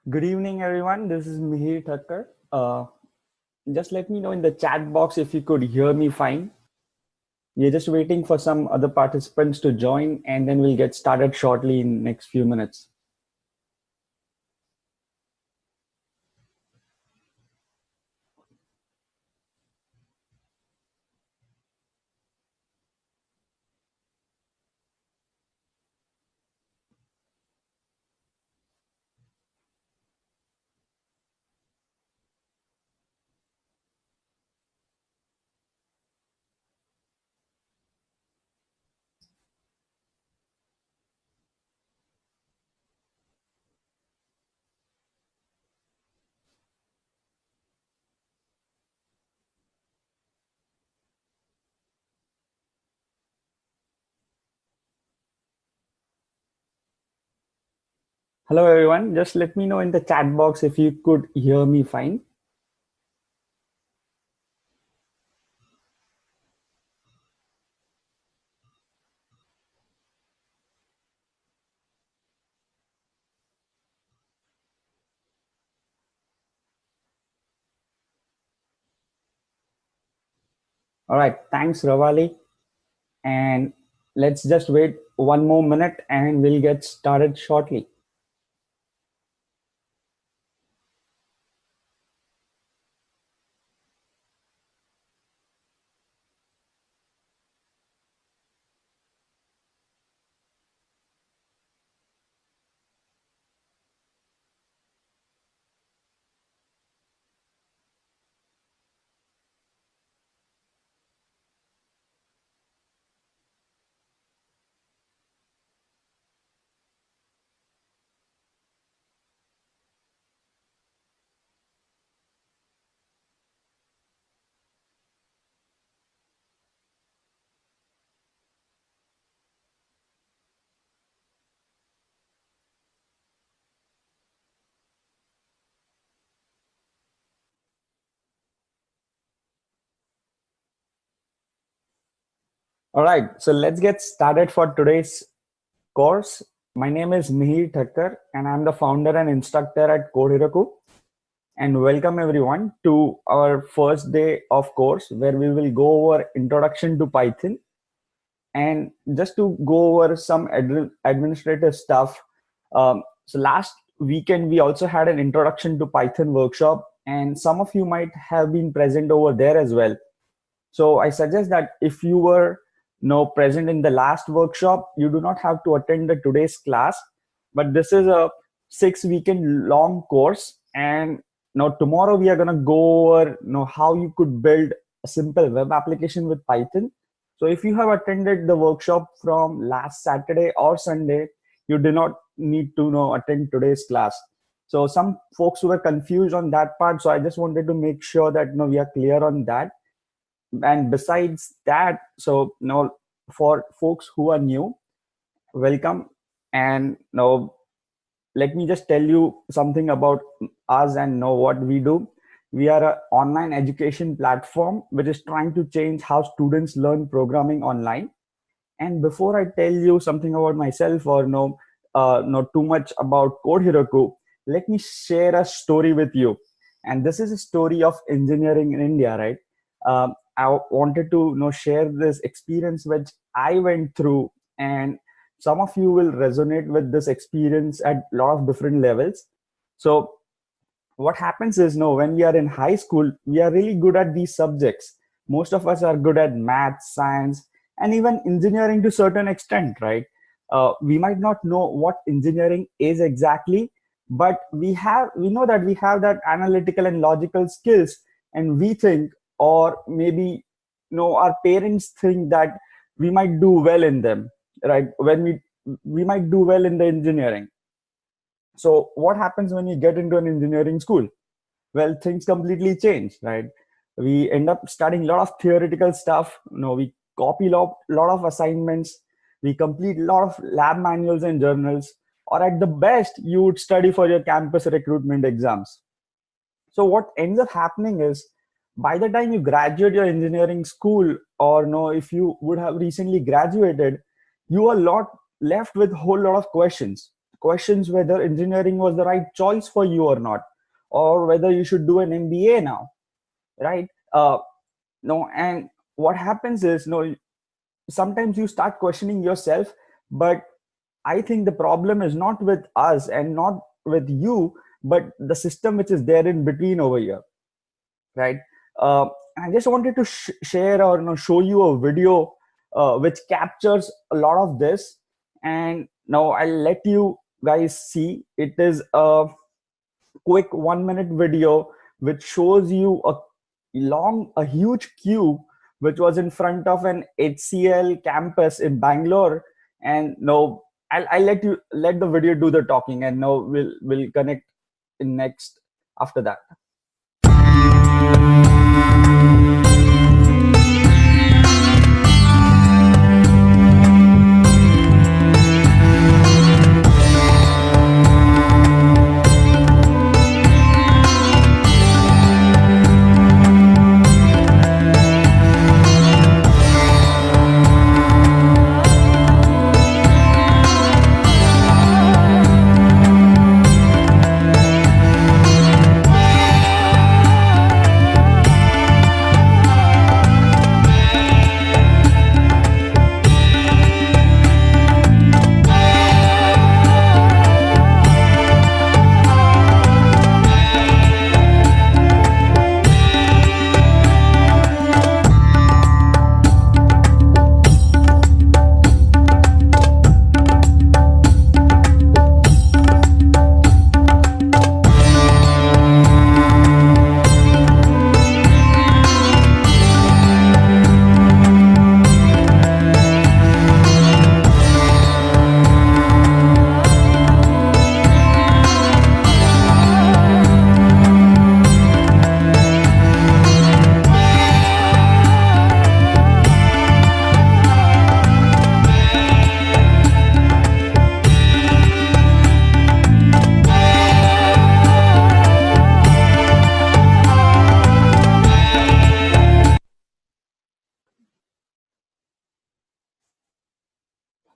Good evening, everyone. This is Mihir Thakkar. Just let me know in the chat box if you could hear me fine. We're just waiting for some other participants to join, and then we'll get started shortly in next few minutes. Hello, everyone. Just let me know in the chat box if you could hear me fine. All right. Thanks, Ravali. And let's just wait one more minute and we'll get started shortly. All right. So let's get started for today's course. My name is Mihir Thakkar, and I'm the founder and instructor at Code. And welcome everyone to our first day of course where we will go over introduction to Python. And just to go over some administrative stuff, so last weekend we also had an introduction to Python workshop, and some of you might have been present over there as well. So I suggest that if you were present in the last workshop, you do not have to attend the today's class. But this is a 6 weekend long course, and now tomorrow we are gonna go over how you could build a simple web application with Python. So if you have attended the workshop from last Saturday or Sunday, you do not need to attend today's class. So some folks were confused on that part. So I just wanted to make sure that we are clear on that. And besides that, so for folks who are new, welcome. And now let me just tell you something about us and know what we do. We are an online education platform which is trying to change how students learn programming online. And before I tell you something about myself or not too much about Code Heroku, let me share a story with you. And this is a story of engineering in India, right? I wanted to share this experience which I went through, and some of you will resonate with this experience at a lot of different levels. So what happens is, when we are in high school, we are really good at these subjects. Most of us are good at math, science, and even engineering to certain extent, right? We might not know what engineering is exactly, but we know that we have that analytical and logical skills, and we think, or maybe our parents think that we might do well in them, right? When we might do well in the engineering. So what happens when you get into an engineering school? Well, things completely change, right? We end up studying a lot of theoretical stuff. We copy lot of assignments. We complete a lot of lab manuals and journals. Or at the best, you would study for your campus recruitment exams. So what ends up happening is, by the time you graduate your engineering school, or if you would have recently graduated, you are left with a whole lot of questions. questions whether engineering was the right choice for you or not, or whether you should do an MBA now, right? No, and what happens is, no, sometimes you start questioning yourself, but I think the problem is not with us and not with you, but the system which is there in between over here, right? Uh, I just wanted to share or show you a video which captures a lot of this, and now I'll let you guys see. It is a quick 1 minute video which shows you a huge queue which was in front of an HCL campus in Bangalore. And now I'll let the video do the talking, and now we'll connect in next after that.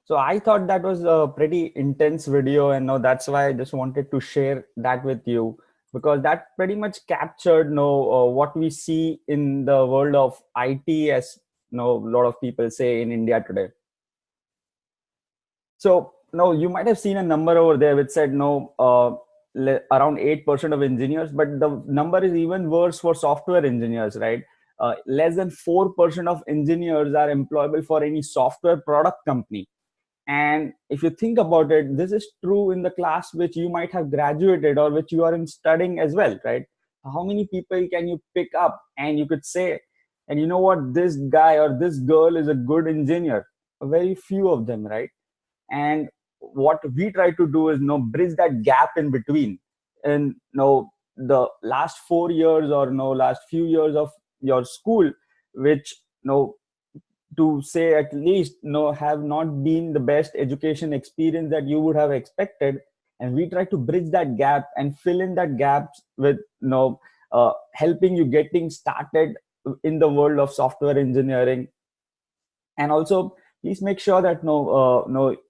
So I thought that was a pretty intense video, and no, that's why I just wanted to share that with you, because that pretty much captured what we see in the world of IT, as a lot of people say in India today. So no, you might have seen a number over there which said around 8% of engineers, but the number is even worse for software engineers, right? Less than 4% of engineers are employable for any software product company. And if you think about it, this is true in the class which you might have graduated or which you are in studying as well, right? How many people can you pick up and you could say, and you know what, this guy or this girl is a good engineer? Very few of them, right? And what we try to do is bridge that gap in between. And the last 4 years or last few years of your school, which to say at least have not been the best education experience that you would have expected, and we try to bridge that gap and fill in that gap with helping you getting started in the world of software engineering. And also please make sure that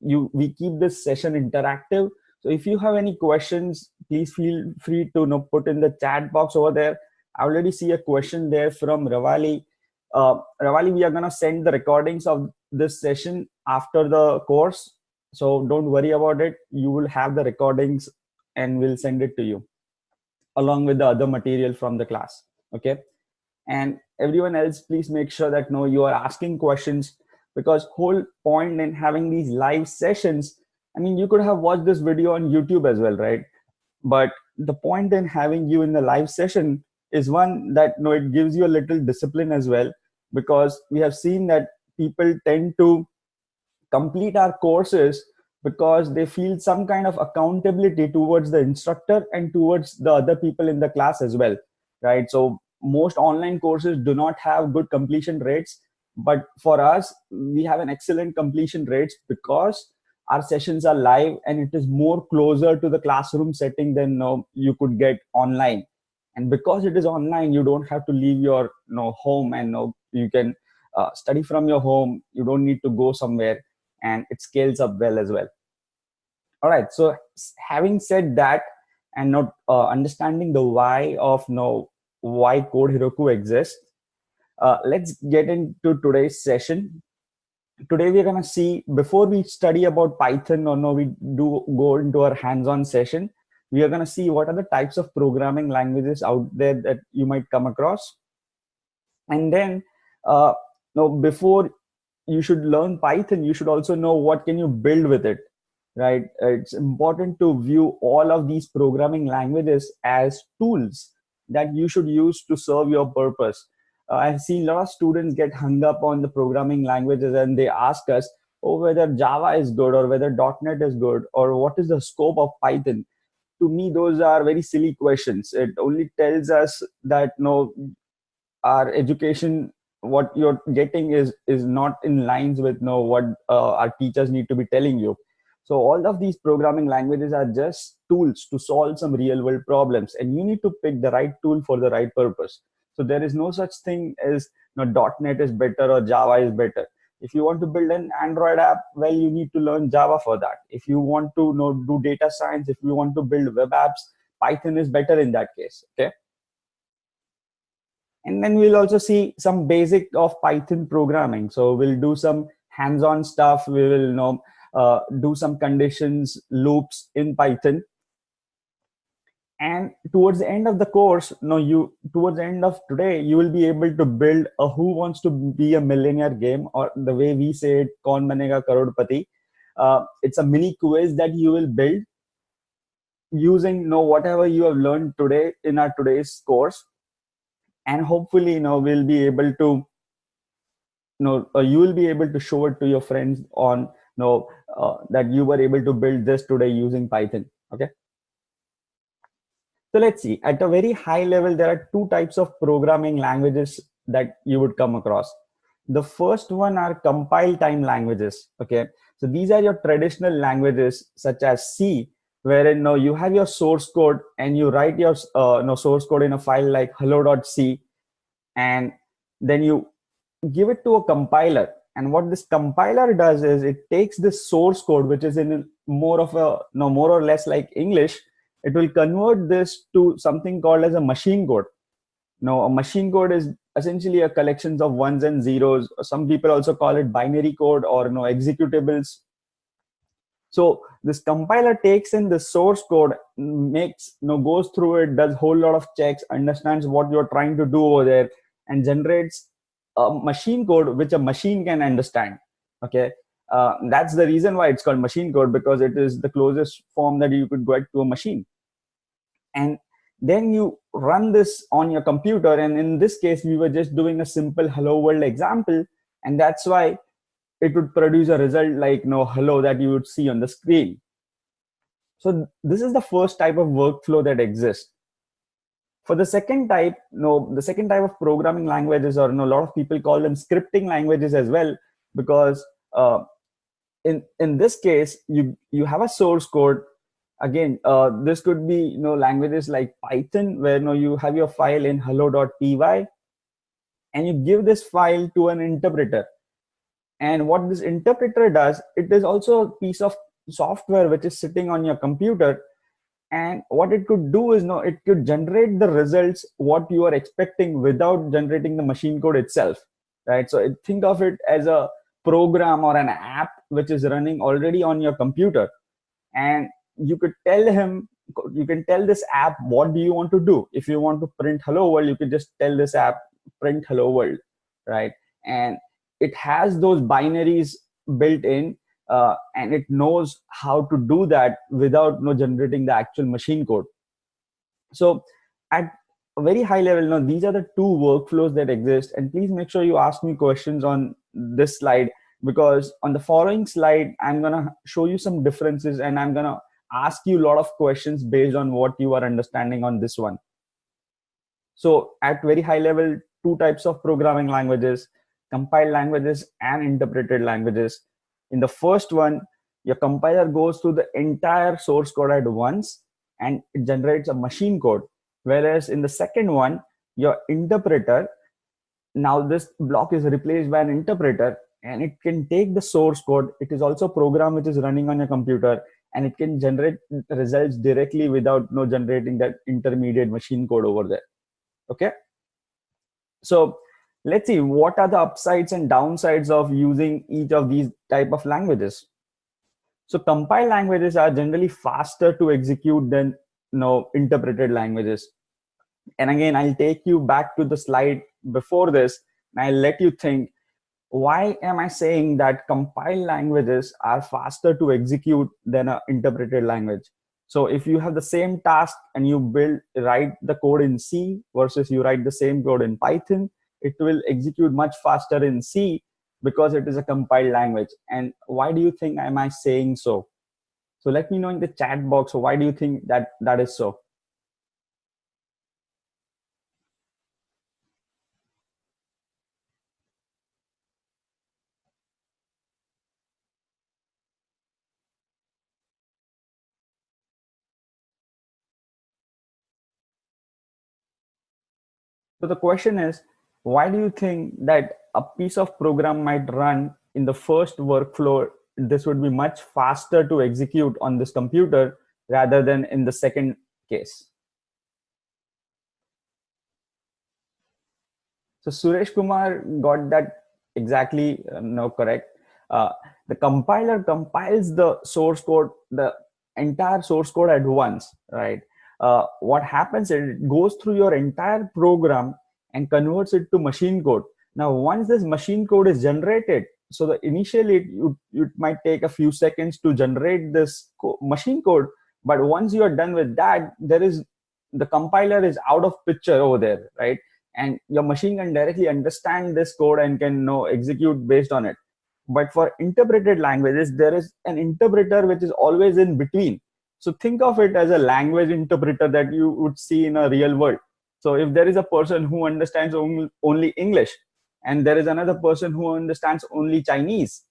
we keep this session interactive. So if you have any questions, please feel free to put in the chat box over there. I already see a question there from Ravali. Ravali, we are going to send the recordings of this session after the course, so don't worry about it. You will have the recordings and we'll send it to you along with the other material from the class. Okay. And everyone else, please make sure that you are asking questions, because whole point in having these live sessions, I mean, you could have watched this video on YouTube as well, right? But the point in having you in the live session is one that it gives you a little discipline as well, because we have seen that people tend to complete our courses because they feel some kind of accountability towards the instructor and towards the other people in the class as well, right? So most online courses do not have good completion rates, but for us we have an excellent completion rates because our sessions are live and it is more closer to the classroom setting than you could get online. And because it is online, you don't have to leave your home, and you can study from your home. You don't need to go somewhere, and it scales up well as well. All right. So having said that, and not understanding the why of why Code Heroku exists, let's get into today's session. Today we're gonna see, before we study about Python, or no, we do go into our hands-on session. We are gonna see what are the types of programming languages out there that you might come across, and then uh, before you should learn Python, you should also know what can you build with it, right? It's important to view all of these programming languages as tools that you should use to serve your purpose. I've seen a lot of students get hung up on the programming languages, and they ask us, oh, whether Java is good or whether .NET is good, or what is the scope of Python. To me, those are very silly questions. It only tells us that no, our education, what you're getting is not in lines with what our teachers need to be telling you. So all of these programming languages are just tools to solve some real world problems, and you need to pick the right tool for the right purpose. So there is no such thing as .NET is better or Java is better. If you want to build an Android app, well, you need to learn Java for that. If you want to do data science, if you want to build web apps, Python is better in that case. Okay. And then we'll also see some basic of Python programming. So we'll do some hands-on stuff. We will do some conditions, loops in Python. And towards the end of the course, towards the end of today, you will be able to build a Who Wants to Be a Millionaire game, or the way we say it, Kaun Banega Karodpati. It's a mini quiz that you will build using whatever you have learned today in our today's course. And hopefully we'll be able to you will be able to show it to your friends on that you were able to build this today using Python. Okay, so let's see. At a very high level, there are two types of programming languages that you would come across. The first one are compile time languages. Okay, so these are your traditional languages such as C, wherein you have your source code and you write your source code in a file like hello.c, and then you give it to a compiler. And what this compiler does is it takes this source code, which is in more of a more or less like English. It will convert this to something called as a machine code. A machine code is essentially a collection of ones and zeros. Some people also call it binary code or executables. So this compiler takes in the source code, makes goes through it, does whole lot of checks, understands what you're trying to do over there, and generates a machine code which a machine can understand. Okay, that's the reason why it's called machine code, because it is the closest form that you could get to a machine. And then you run this on your computer, and in this case we were just doing a simple hello world example, and that's why it would produce a result like hello that you would see on the screen. So this is the first type of workflow that exists. For the second type, the second type of programming languages, or a lot of people call them scripting languages as well, because in this case you have a source code. Again, this could be languages like Python, where you have your file in hello.py, and you give this file to an interpreter. And what this interpreter does, it is also a piece of software which is sitting on your computer. And what it could do is it could generate the results what you are expecting without generating the machine code itself, right? So think of it as a program or an app which is running already on your computer, and you can tell this app what do you want to do. If you want to print hello world, you could just tell this app print hello world, right? And it has those binaries built in, and it knows how to do that without generating the actual machine code. So at a very high level, these are the two workflows that exist. And please make sure you ask me questions on this slide, because on the following slide I'm going to show you some differences, and I'm going to ask you a lot of questions based on what you are understanding on this one. So at very high level, two types of programming languages: compiled languages and interpreted languages. In the first one, your compiler goes through the entire source code at once and it generates a machine code. Whereas in the second one, your interpreter, now this block is replaced by an interpreter, and it can take the source code. It is also a program which is running on your computer, and it can generate results directly without no generating that intermediate machine code over there. Okay, so let's see what are the upsides and downsides of using each of these type of languages. So compiled languages are generally faster to execute than interpreted languages. And again, I'll take you back to the slide before this, and I'll let you think, why am I saying that compiled languages are faster to execute than an interpreted language? So if you have the same task and you write the code in C versus you write the same code in Python, it will execute much faster in C because it is a compiled language. And why do you think am I saying so? So let me know in the chat box. So why do you think that is so? So the question is, why do you think that a piece of program might run in the first workflow? This would be much faster to execute on this computer rather than in the second case. So Suresh Kumar got that exactly no correct. Uh, the compiler compiles the source code, the entire source code at once, right? What happens is it goes through your entire program and converts it to machine code. Now, once this machine code is generated, so the initially it might take a few seconds to generate this machine code, but once you are done with that, there is the compiler is out of picture over there, right? And your machine can directly understand this code and can execute based on it. But for interpreted languages, there is an interpreter which is always in between. So think of it as a language interpreter that you would see in a real world. So if there is a person who understands only English, and there is another person who understands only Chinese,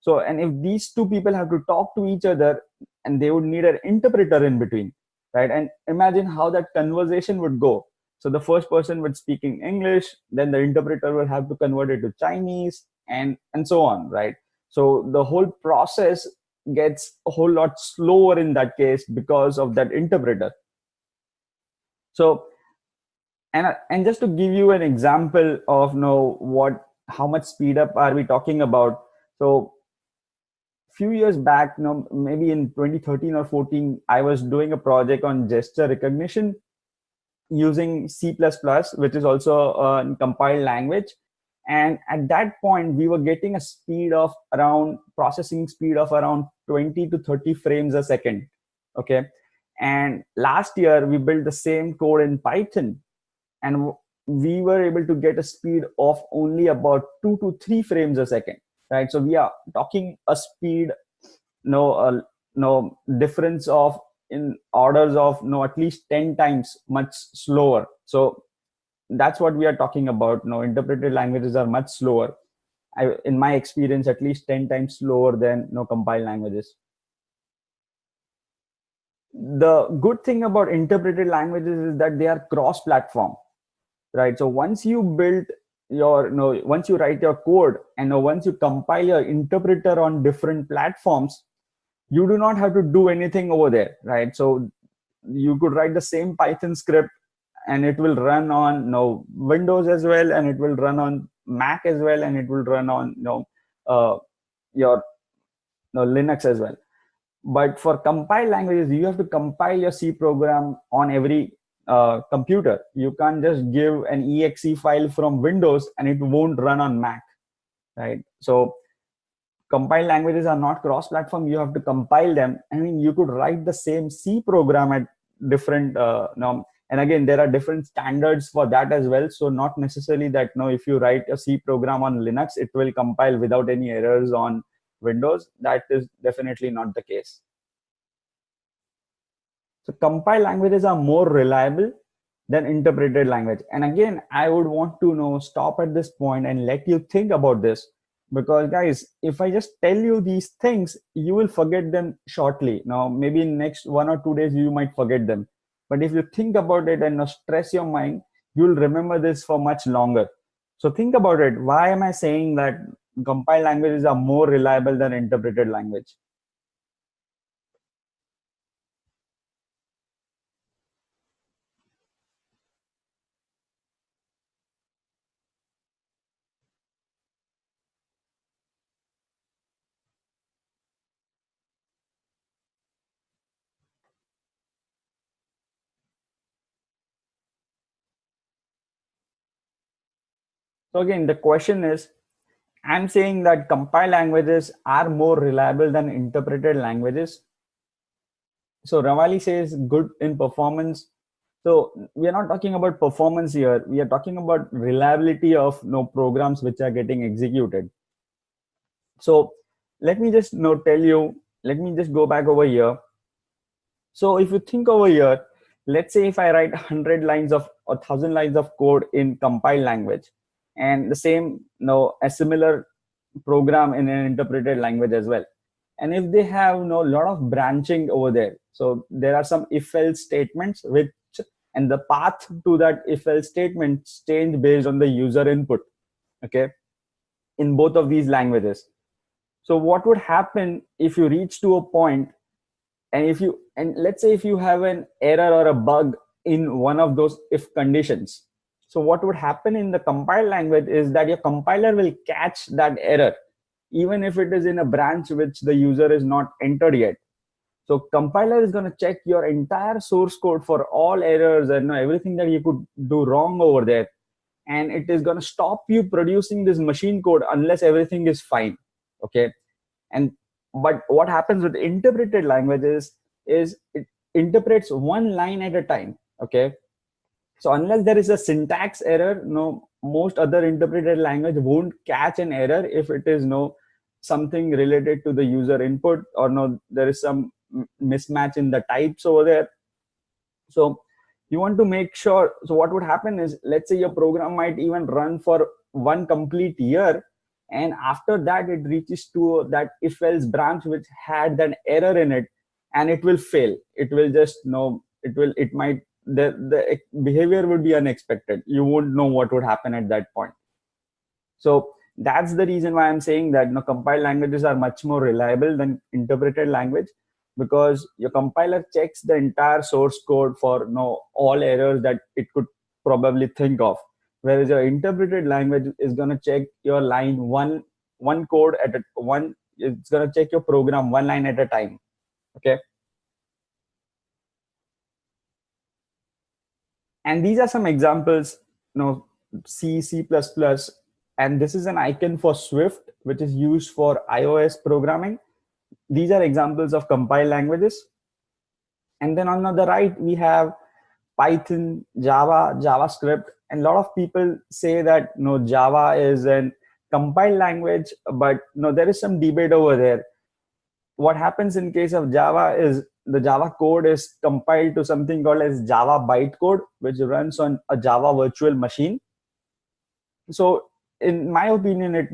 so and if these two people have to talk to each other, and they would need an interpreter in between, right? And imagine how that conversation would go. So the first person would speak in English, then the interpreter will have to convert it to Chinese, and so on, right? So the whole process gets a whole lot slower in that case because of that interpreter. So and just to give you an example of what how much speed up are we talking about. So few years back, maybe in 2013 or 14, I was doing a project on gesture recognition using C++, which is also a compiled language. And at that point, we were getting a speed of around processing speed of around 20 to 30 frames a second. Okay. And last year, we built the same code in Python, and we were able to get a speed of only about 2 to 3 frames a second. Right. So we are talking a speed, no difference of in orders of at least 10 times much slower. So that's what we are talking about. Interpreted languages are much slower. In my experience, at least 10 times slower than compiled languages. The good thing about interpreted languages is that they are cross platform, right? So once you build your once you write your code, and once you compile your interpreter on different platforms, you do not have to do anything over there, right? So you could write the same Python script, and it will run on Windows as well, and it will run on Mac as well, and it will run on your Linux as well. But for compiled languages, you have to compile your C program on every computer. You can't just give an exe file from Windows and it won't run on Mac, right? So compiled languages are not cross-platform. You have to compile them. I mean, you could write the same C program at different and again, there are different standards for that as well. So not necessarily that if you write a C program on Linux, it will compile without any errors on Windows. That is definitely not the case. So compiled languages are more reliable than interpreted language. And again, I would want to stop at this point and let you think about this, because guys, if I just tell you these things, you will forget them shortly. Now, maybe in next 1 or 2 days, you might forget them. But if you think about it and stress your mind, you'll remember this for much longer. So think about it. Why am I saying that compiled languages are more reliable than interpreted language? So again, the question is, I'm saying that compiled languages are more reliable than interpreted languages. So Ravali says good in performance. So we are not talking about performance here. We are talking about reliability of programs which are getting executed. So let me just tell you. Let me just go back over here. So if you think over here, let's say if I write 100 lines of or 1,000 lines of code in compiled language, and the same, a similar program in an interpreted language as well. And if they have a lot of branching over there, so there are some if-else statements which, and the path to that if-else statement change based on the user input. Okay, in both of these languages. So what would happen if you reach to a point, and let's say if you have an error or a bug in one of those if conditions, so what would happen in the compiled language is that your compiler will catch that error even if it is in a branch which the user is not entered yet. So compiler is going to check your entire source code for all errors and everything that you could do wrong over there, and it is going to stop you producing this machine code unless everything is fine. Okay. And but what happens with interpreted languages is it interprets one line at a time. Okay. So unless there is a syntax error, most other interpreted language won't catch an error if it is something related to the user input, or there is some mismatch in the types over there. So you want to make sure. So what would happen is, let's say your program might even run for one complete year, and after that it reaches to that if else branch which had that error in it, and it will fail. It will just it might, the behavior would be unexpected. You won't know what would happen at that point. So that's the reason why I'm saying that compiled languages are much more reliable than interpreted language, because your compiler checks the entire source code for all errors that it could probably think of, whereas your interpreted language is going to check your line one code at a one. It's going to check your program one line at a time. Okay. And these are some examples, C, C++, and this is an icon for Swift, which is used for iOS programming. These are examples of compiled languages. And then on the right, we have Python, Java, JavaScript. And a lot of people say that Java is an compiled language, but there is some debate over there. What happens in case of Java is the Java code is compiled to something called as Java bytecode, which runs on a Java virtual machine. So in my opinion, it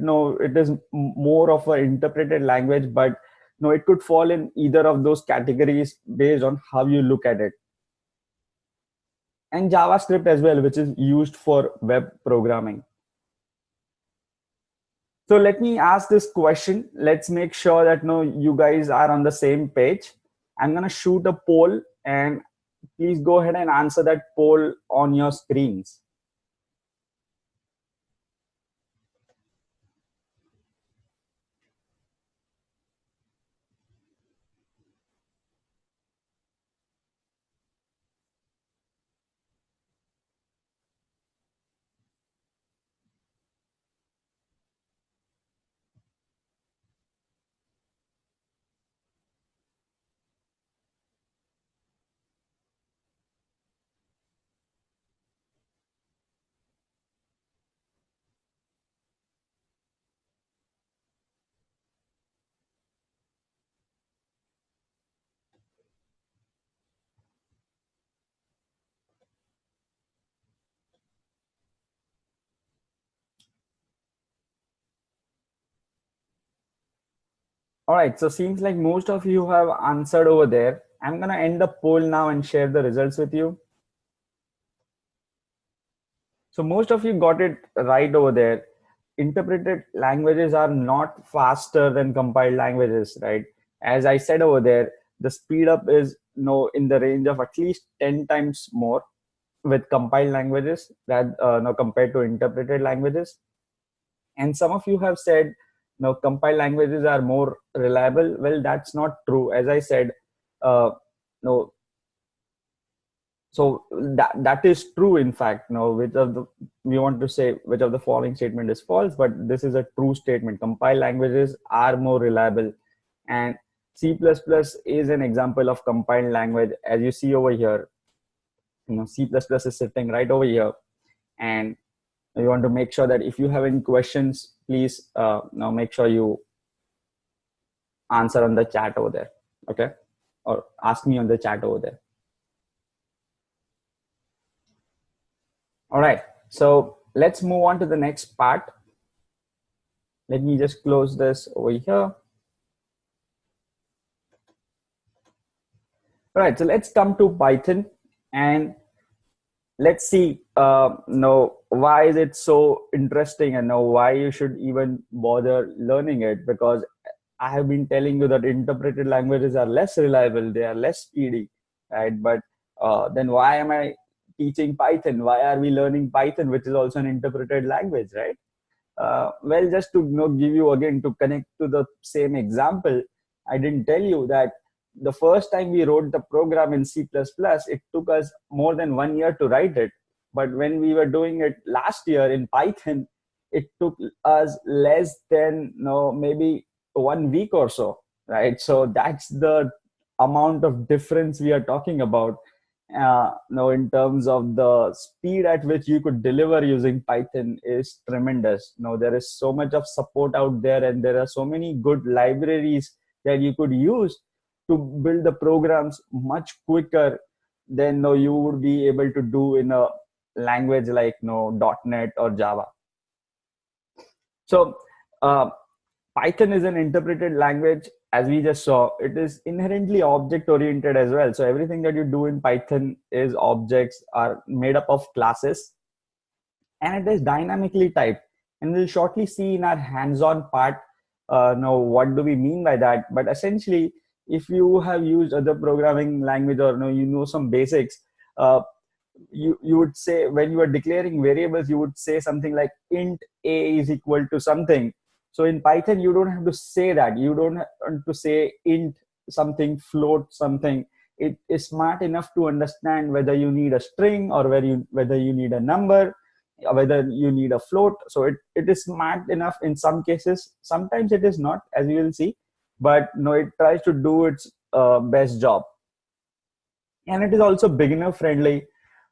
is more of an interpreted language, but it could fall in either of those categories based on how you look at it. And JavaScript as well, which is used for web programming. So let me ask this question. Let's make sure that you guys are on the same page. I'm going to shoot a poll, and please go ahead and answer that poll on your screens. All right, so seems like most of you have answered over there. I'm going to end the poll now and share the results with you. So most of you got it right over there. Interpreted languages are not faster than compiled languages, right? As I said over there, the speed up is in the range of at least 10 times more with compiled languages that compared to interpreted languages. And some of you have said compiled languages are more reliable. Well, that's not true. As I said, no So that is true. In fact, which of the we want to say which of the following statement is false, but this is a true statement. Compiled languages are more reliable, and C++ is an example of compiled language. As you see over here, C++ is sitting right over here, and we want to make sure that if you have any questions, please now make sure you answer on the chat over there, okay, or ask me on the chat over there. All right, so let's move on to the next part. Let me just close this over here. All right, so let's come to Python, and let's see why is it so interesting, and why you should even bother learning it. Because I have been telling you that interpreted languages are less reliable, they are less speedy, right? But then why am I teaching Python? Why are we learning Python, which is also an interpreted language, right? Well, just to give you again, to connect to the same example, I didn't tell you that the first time we wrote the program in C++, it took us more than 1 year to write it. But when we were doing it last year in Python, it took us less than maybe 1 week or so, right? So that's the amount of difference we are talking about. In terms of the speed at which you could deliver using Python is tremendous. There is so much of support out there, and there are so many good libraries that you could use to build the programs much quicker than you would be able to do in a language like .NET or Java. So Python is an interpreted language. As we just saw, it is inherently object oriented as well. So everything that you do in Python is objects are made up of classes, and it is dynamically typed. And we'll shortly see in our hands-on part what do we mean by that. But essentially, if you have used other programming language, or some basics, you would say, when you are declaring variables, you would say something like int a is equal to something. So in Python, you don't have to say that. You don't have to say int something, float something. It is smart enough to understand whether you need a string, or whether you need a number, or whether you need a float. So it is smart enough in some cases. Sometimes it is not, as you will see, but it tries to do its best job. And it is also beginner friendly.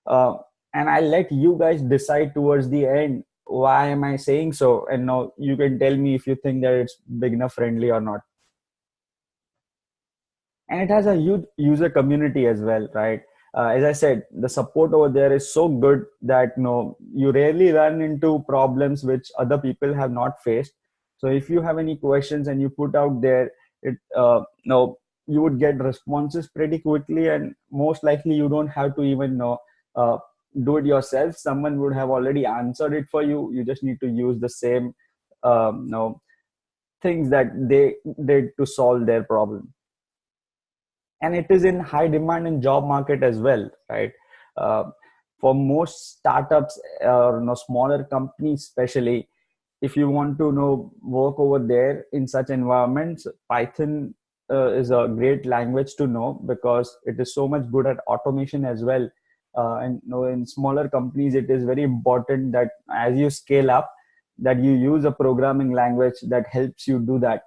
And I'll let you guys decide towards the end why am I saying so, and now you can tell me if you think that it's beginner friendly or not. And it has a huge user community as well, right? As I said, the support over there is so good that you rarely run into problems which other people have not faced. So if you have any questions and you put out there, you would get responses pretty quickly, and most likely you don't have to even do it yourself. Someone would have already answered it for you. You just need to use the same things that they did to solve their problem. And it is in high demand in job market as well, right? For most startups or smaller companies especially, if you want to work over there in such environments, Python is a great language to know, because it is so much good at automation as well. And in smaller companies, it is very important that as you scale up, that you use a programming language that helps you do that.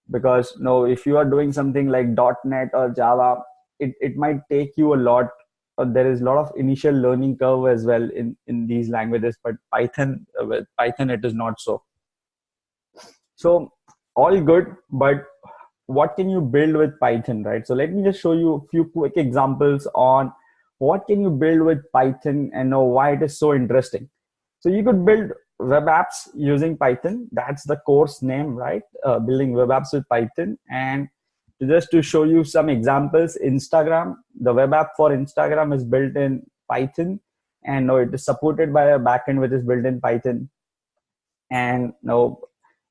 Because if you are doing something like .NET or Java, it might take you a lot. There is a lot of initial learning curve as well in these languages, but with Python it is not so. So all good, but what can you build with Python, right? So let me just show you a few quick examples on what can you build with Python and why it is so interesting. So you could build web apps using Python. That's the course name, right? Building web apps with Python. And just to show you some examples, Instagram, the web app for Instagram is built in Python, and it is supported by a backend which is built in Python. And a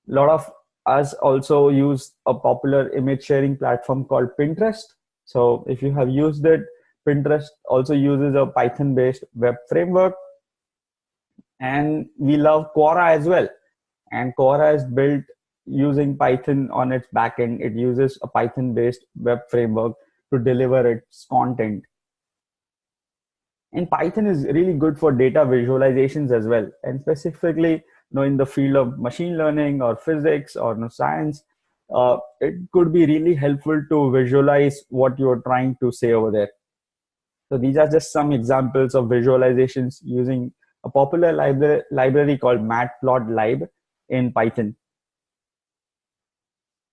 lot of us also use a popular image sharing platform called Pinterest. So if you have used it, Pinterest also uses a Python-based web framework. And we love Quora as well. And Quora is built using Python on its backend. It uses a Python-based web framework to deliver its content. And Python is really good for data visualizations as well, and specifically, in the field of machine learning or physics or science, it could be really helpful to visualize what you're trying to say over there. So these are just some examples of visualizations using a popular library called matplotlib in Python.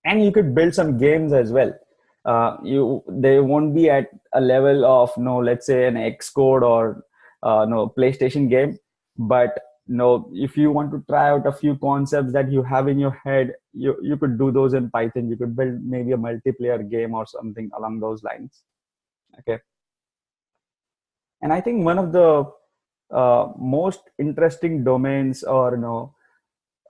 And you could build some games as well. They won't be at a level of let's say an Xcode or no PlayStation game, but if you want to try out a few concepts that you have in your head, you could do those in Python. You could build maybe a multiplayer game or something along those lines. Okay. And I think one of the most interesting domains, or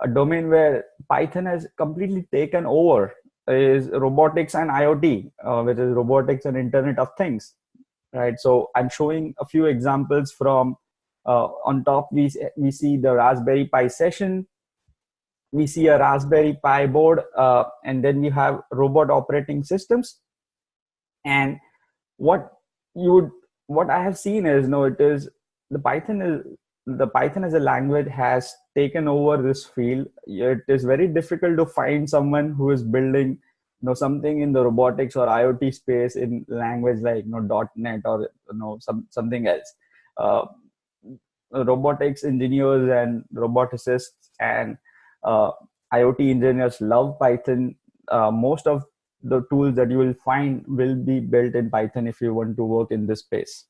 a domain where Python has completely taken over, is robotics and IoT, which is robotics and Internet of Things, right? So I'm showing a few examples from on top. We see the Raspberry Pi session. We see a Raspberry Pi board, and then we have robot operating systems. And what you would what I have seen is, it is the Python as a language has taken over this field. It is very difficult to find someone who is building something in the robotics or IoT space in language like .NET or something else. Uh, Robotics engineers and roboticists and uh, IoT engineers love Python. Most of the tools that you will find will be built in Python if you want to work in this space.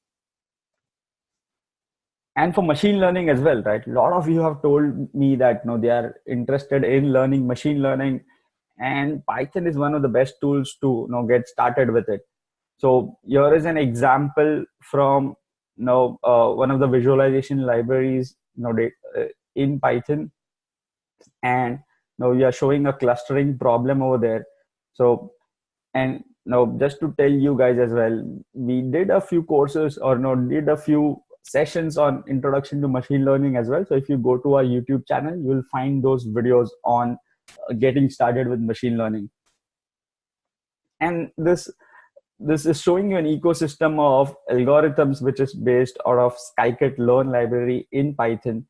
And for machine learning as well, right? A lot of you have told me that they are interested in learning machine learning, and Python is one of the best tools to get started with it. So here is an example from one of the visualization libraries in Python, and now we are showing a clustering problem over there. So, and now just to tell you guys as well, we did a few courses, or did a few sessions on introduction to machine learning as well. So if you go to our YouTube channel, you will find those videos on getting started with machine learning. And this is showing you an ecosystem of algorithms which is based out of scikit-learn library in Python,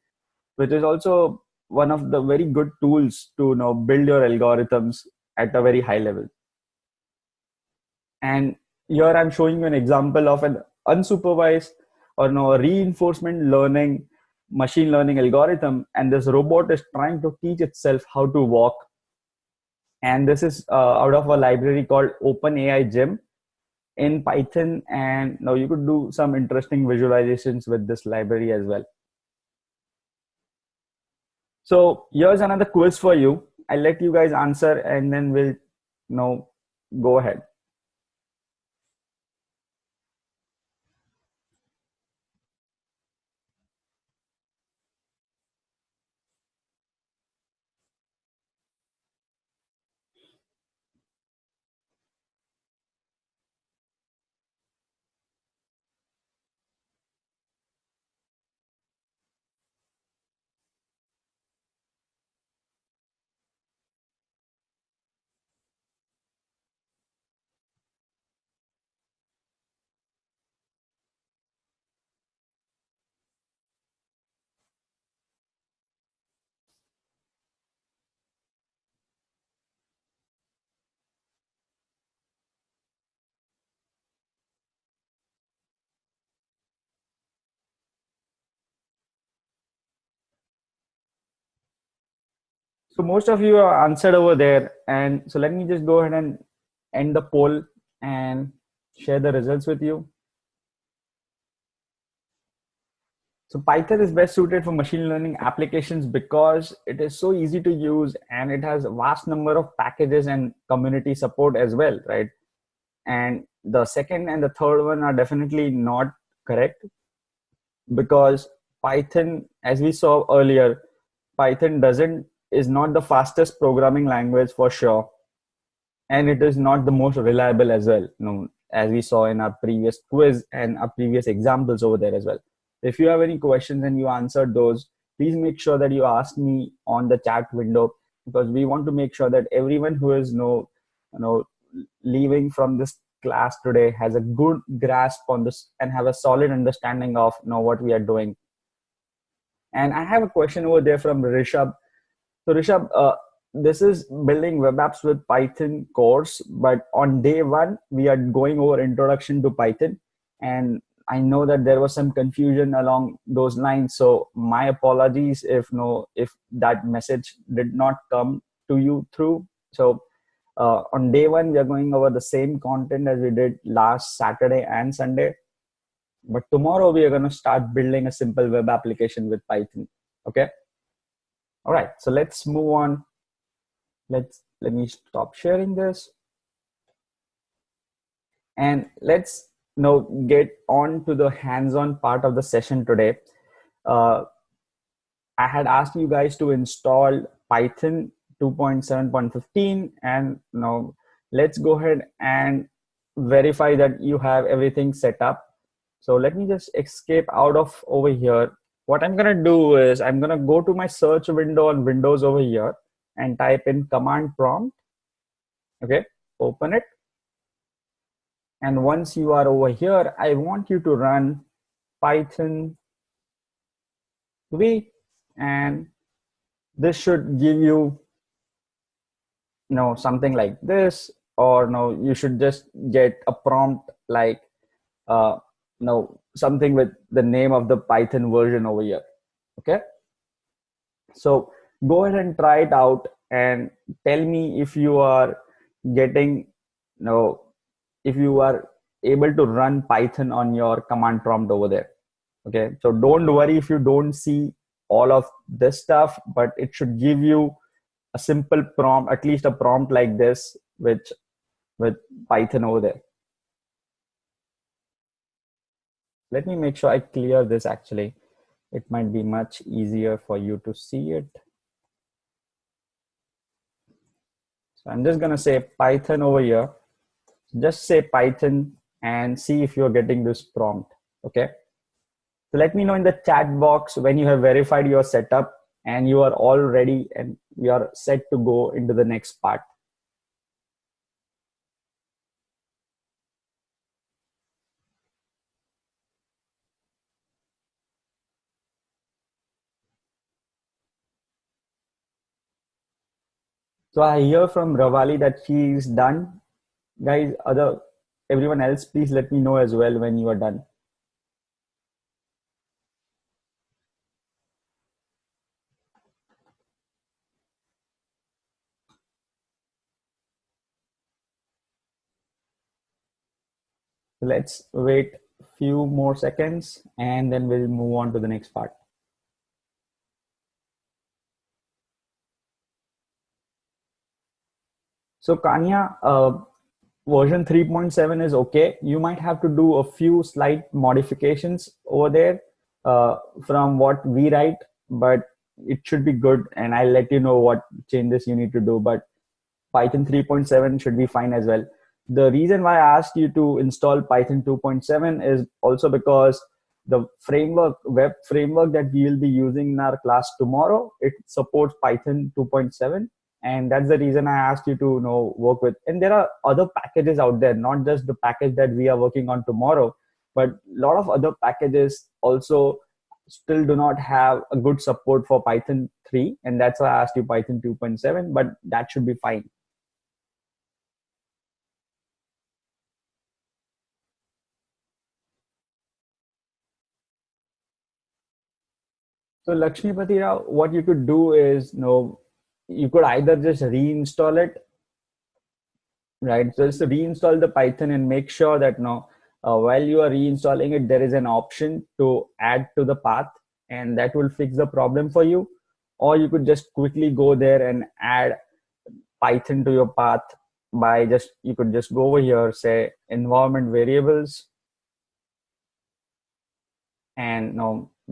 which is also one of the very good tools to build your algorithms at a very high level. And here I'm showing you an example of an unsupervised or reinforcement learning machine learning algorithm, and this robot is trying to teach itself how to walk. And this is out of a library called OpenAI Gym in Python, and now you could do some interesting visualizations with this library as well. So here's another quiz for you. I'll let you guys answer, and then we'll go ahead. So most of you are answered over there. And so let me just go ahead and end the poll and share the results with you. So Python is best suited for machine learning applications because it is so easy to use, and it has a vast number of packages and community support as well, right? And the second and the third one are definitely not correct, because Python, as we saw earlier, Python is not the fastest programming language for sure, and it is not the most reliable as well. As we saw in our previous quiz and our previous examples over there as well. If you have any questions and you answered those, please make sure that you ask me on the chat window, because we want to make sure that everyone who is leaving from this class today has a good grasp on this and have a solid understanding of what we are doing. And I have a question over there from Rishabh. So Rishabh, this is building web apps with Python course, but on day one, we are going over introduction to Python. And I know that there was some confusion along those lines. So my apologies if that message did not come to you through. So on day one, we are going over the same content as we did last Saturday and Sunday. But tomorrow we are going to start building a simple web application with Python. Okay. All right. So let's move on. Let me stop sharing this. And let's now get on to the hands-on part of the session today. I had asked you guys to install Python 2.7.15, and now let's go ahead and verify that you have everything set up. So let me just escape out of over here. What I'm going to do is I'm going to go to my search window on Windows over here and type in command prompt. Okay, open it. And once you are over here, I want you to run Python 3, and this should give you something like this, or you should just get a prompt like something with the name of the Python version over here. Okay, so go ahead and try it out and tell me if you are getting if you are able to run Python on your command prompt over there. Okay, so don't worry if you don't see all of this stuff, but it should give you a simple prompt, at least a prompt like this with Python over there. Let me make sure I clear this. Actually, it might be much easier for you to see it. So I'm just going to say Python over here. Just say Python and see if you're getting this prompt. Okay. So let me know in the chat box when you have verified your setup and you are all ready and you are set to go into the next part. So I hear from Ravali that she is done. Guys, everyone else, please let me know as well when you are done. Let's wait a few more seconds and then we'll move on to the next part. So Kanya, version 3.7 is okay. You might have to do a few slight modifications over there from what we write, but it should be good. And I'll let you know what changes you need to do. But Python 3.7 should be fine as well. The reason why I asked you to install Python 2.7 is also because the web framework that we will be using in our class tomorrow, it supports Python 2.7. And that's the reason I asked you to work with. And there are other packages out there, not just the package that we are working on tomorrow, but a lot of other packages also still do not have a good support for Python 3. And that's why I asked you Python 2.7, but that should be fine. So Lakshmipati Rao, what you could do is, you could either just reinstall it, right? So just reinstall the Python and make sure that while you are reinstalling it, there is an option to add to the path, and that will fix the problem for you. Or you could just quickly go there and add Python to your path by you could just go over here, say environment variables, and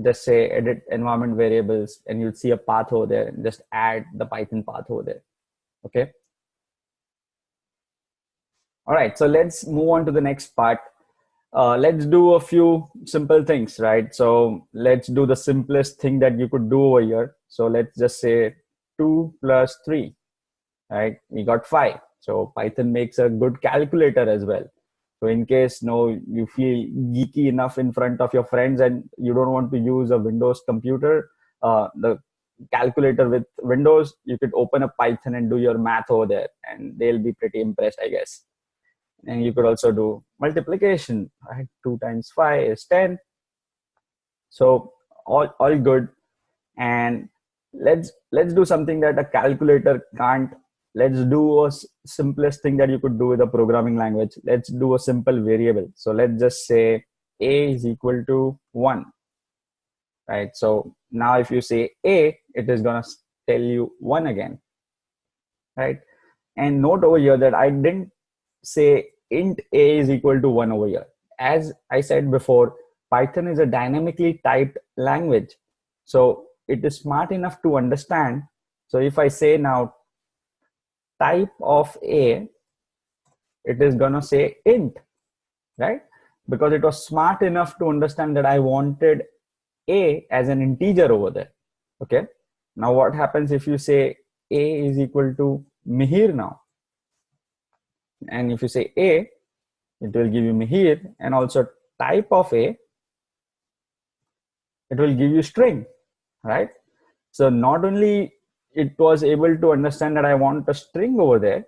just say edit environment variables, and you'll see a path over there, and just add the Python path over there. Okay. All right, so let's move on to the next part. Let's do a few simple things, right? So let's do the simplest thing that you could do over here. So let's just say 2 plus 3, right? We got 5. So Python makes a good calculator as well. So in case you feel geeky enough in front of your friends and you don't want to use a Windows computer, the calculator with Windows, you could open a Python and do your math over there, and they'll be pretty impressed, I guess. And you could also do multiplication, right? 2 times 5 is 10. So all good. And let's do something that a calculator can't. Let's do a simplest thing that you could do with a programming language. Let's do a simple variable. So let's just say a is equal to 1, right? So now if you say a, it is going to tell you 1 again, right? And note over here that I didn't say int a is equal to 1 over here. As I said before, Python is a dynamically typed language. So it is smart enough to understand. So if I say now type of a, it is going to say int, right? Because it was smart enough to understand that I wanted a as an integer over there. Okay. Now what happens if you say a is equal to Mihir now? And if you say a, it will give you Mihir, and also type of a, it will give you string, right? So not only it was able to understand that I want a string over there,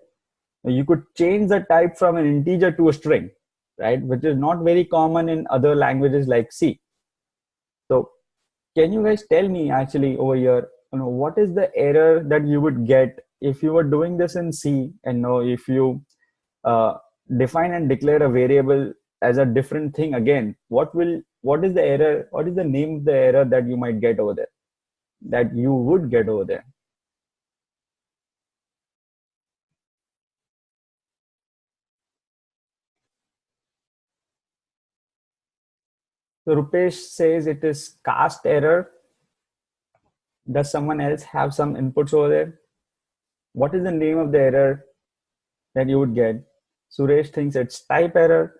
you could change the type from an integer to a string, right? Which is not very common in other languages like C. So can you guys tell me actually over here, what is the error that you would get if you were doing this in C, and if you define and declare a variable as a different thing again? What is the error? What is the name of the error that you might get over there, that you would get over there? So Rupesh says it is cast error. Does someone else have some inputs over there? What is the name of the error that you would get? Suresh thinks it's type error.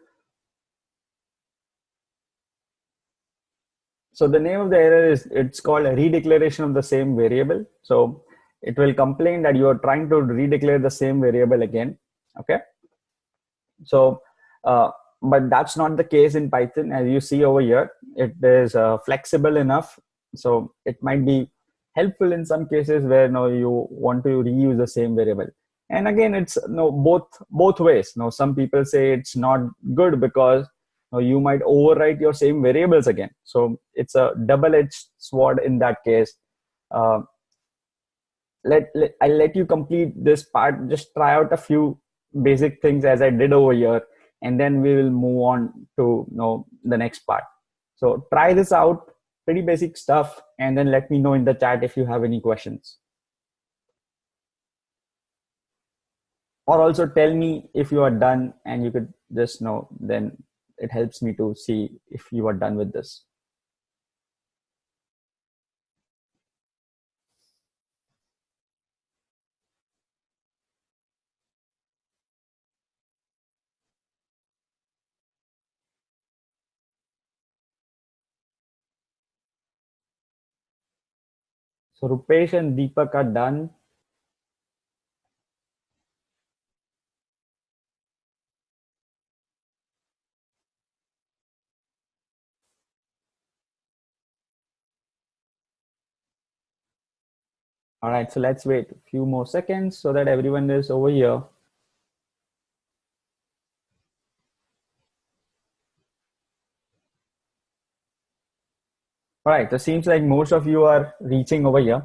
So the name of the error it's called a redeclaration of the same variable. So it will complain that you are trying to redeclare the same variable again. Okay. So, but that's not the case in Python. As you see over here, it is flexible enough. So it might be helpful in some cases where you want to reuse the same variable. And again, it's both ways. Some people say it's not good because you might overwrite your same variables again. So it's a double-edged sword in that case. I'll let you complete this part. Just try out a few basic things as I did over here, and then we will move on to the next part. So try this out, pretty basic stuff, and then let me know in the chat if you have any questions. Or also tell me if you are done, and you could just then it helps me to see if you are done with this. So Rupesh and Deepak are done. All right, so let's wait a few more seconds so that everyone is over here. All right, so it seems like most of you are reaching over here.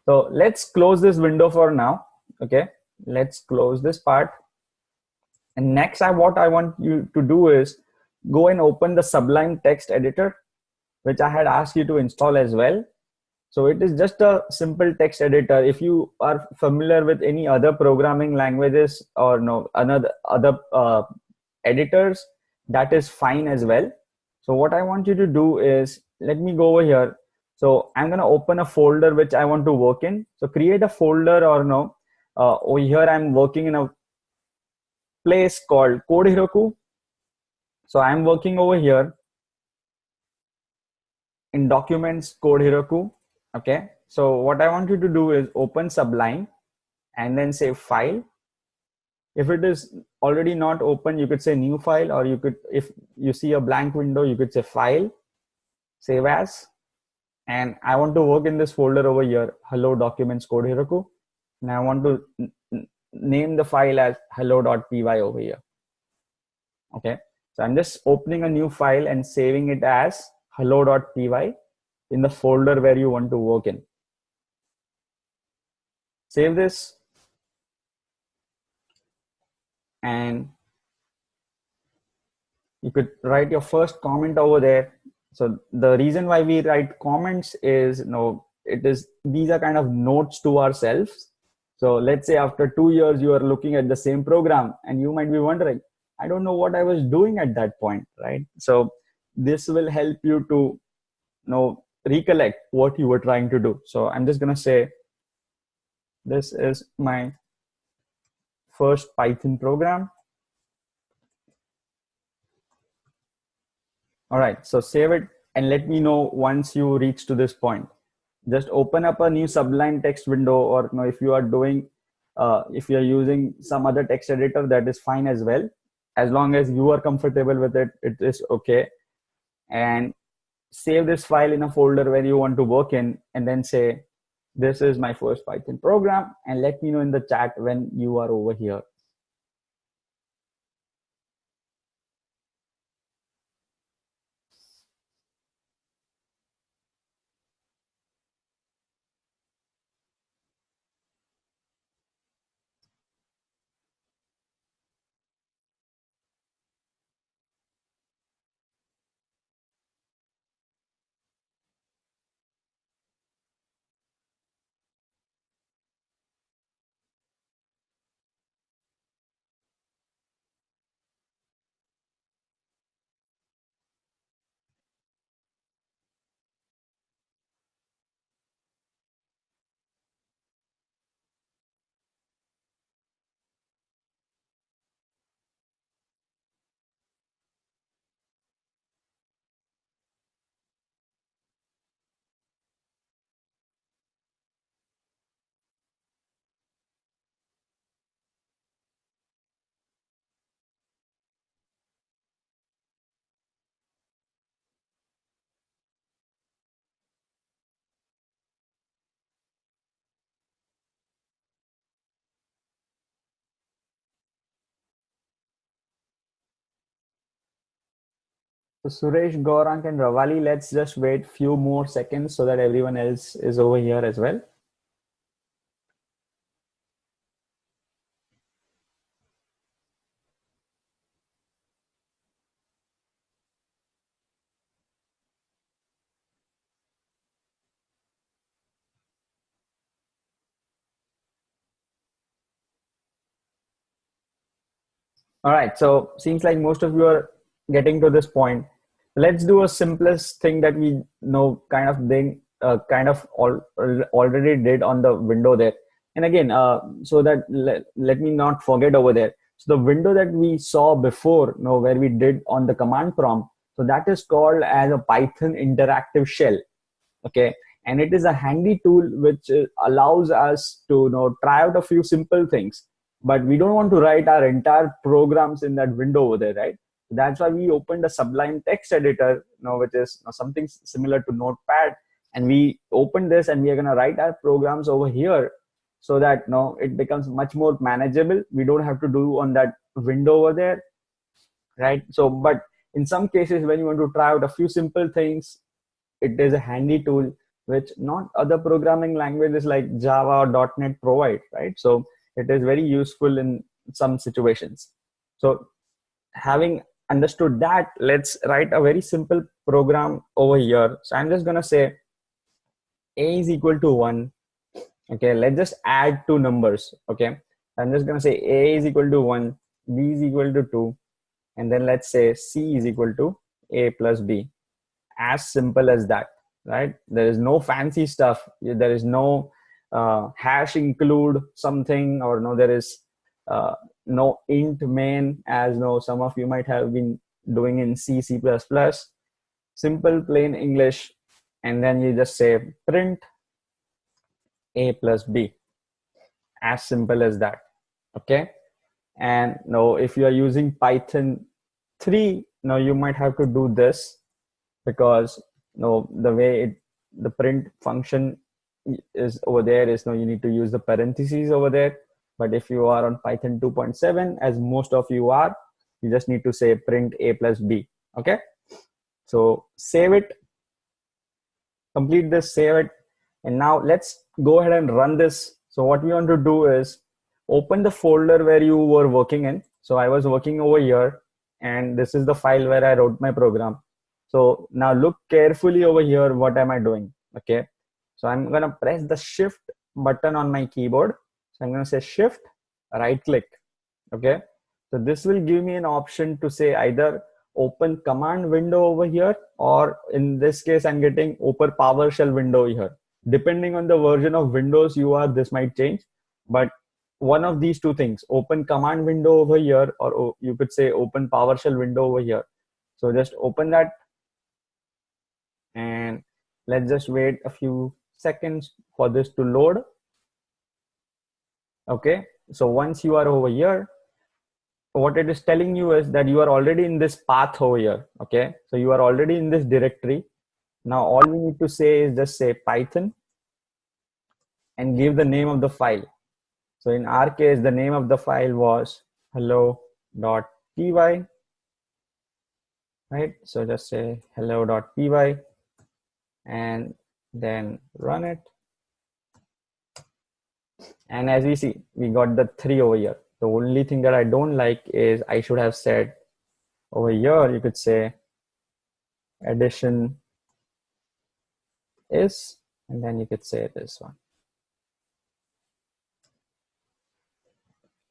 So let's close this window for now. Okay, let's close this part. And next, what I want you to do is go and open the Sublime text editor, which I had asked you to install as well. So it is just a simple text editor. If you are familiar with any other programming languages or other editors, that is fine as well. So what I want you to do is, let me go over here. So I'm going to open a folder which I want to work in. So create a folder, or over here I'm working in a place called Code Heroku. So I'm working over here in Documents, Code Heroku. Okay. So what I want you to do is open Sublime and then say File, If it is already not open, you could say new file, or you could, if you see a blank window, you could say file, save as, and I want to work in this folder over here, hello documents code Heroku, and I want to name the file as hello.py over here. Okay, so I'm just opening a new file and saving it as hello.py in the folder where you want to work in. Save this, and you could write your first comment over there. So the reason why we write comments is, these are kind of notes to ourselves. So let's say after 2 years, you are looking at the same program and you might be wondering, I don't know what I was doing at that point, right? So this will help you to recollect what you were trying to do. So I'm just going to say, this is my first Python program. All right, so save it and let me know once you reach to this point. Just open up a new Sublime text window, or if you are doing, if you're using some other text editor, that is fine as well. As long as you are comfortable with it, it is okay. And save this file in a folder where you want to work in, and then say, this is my first Python program, and let me know in the chat when you are over here. So Suresh, Gaurang, and Ravali, let's just wait few more seconds so that everyone else is over here as well. All right, so seems like most of you are getting to this point. Let's do a simplest thing that we know kind of thing, already did on the window there. And again, so that let me not forget over there. So the window that we saw before, where we did on the command prompt, so that is called as a Python interactive shell. Okay, and it is a handy tool which allows us to try out a few simple things, but we don't want to write our entire programs in that window over there, right? That's why we opened a Sublime text editor, which is something similar to Notepad, and we open this and we are going to write our programs over here, so that it becomes much more manageable. We don't have to do on that window over there, right? So but in some cases, when you want to try out a few simple things, it is a handy tool which not other programming languages like Java or .NET provide, right? So it is very useful in some situations. So having understood that, let's write a very simple program over here. So I'm just going to say a is equal to 1. Okay, let's just add two numbers. Okay, I'm just going to say a is equal to 1, b is equal to 2, and then let's say c is equal to a plus b. As simple as that, right? There is no fancy stuff. There is no hash include something, or there is no int main, as some of you might have been doing in C++. Simple plain English, and then you just say print a plus b. As simple as that. Okay, And now if you are using Python 3, now you might have to do this, because the way the print function is over there is, you need to use the parentheses over there. But if you are on Python 2.7, as most of you are, you just need to say print a plus b. Okay, so save it, complete this, save it, and now let's go ahead and run this. So what we want to do is open the folder where you were working in. So I was working over here, and this is the file where I wrote my program. So now look carefully over here, what am I doing? Okay, so I'm gonna press the shift button on my keyboard. So I'm gonna say shift, right click. Okay, so this will give me an option to say either open command window over here, or in this case I'm getting open PowerShell window here. Depending on the version of Windows you are, this might change, but one of these two things, open command window over here, or you could say open PowerShell window over here. So just open that, and let's just wait a few seconds for this to load. Okay, so once you are over here, what it is telling you is that you are already in this path over here. Okay, so you are already in this directory. Now all we need to say is just say Python and give the name of the file. So in our case, the name of the file was hello.py, right? So just say hello.py and then run it. And as we see, we got the 3 over here. The only thing that I don't like is I should have said over here, you could say addition is, and then you could say this one.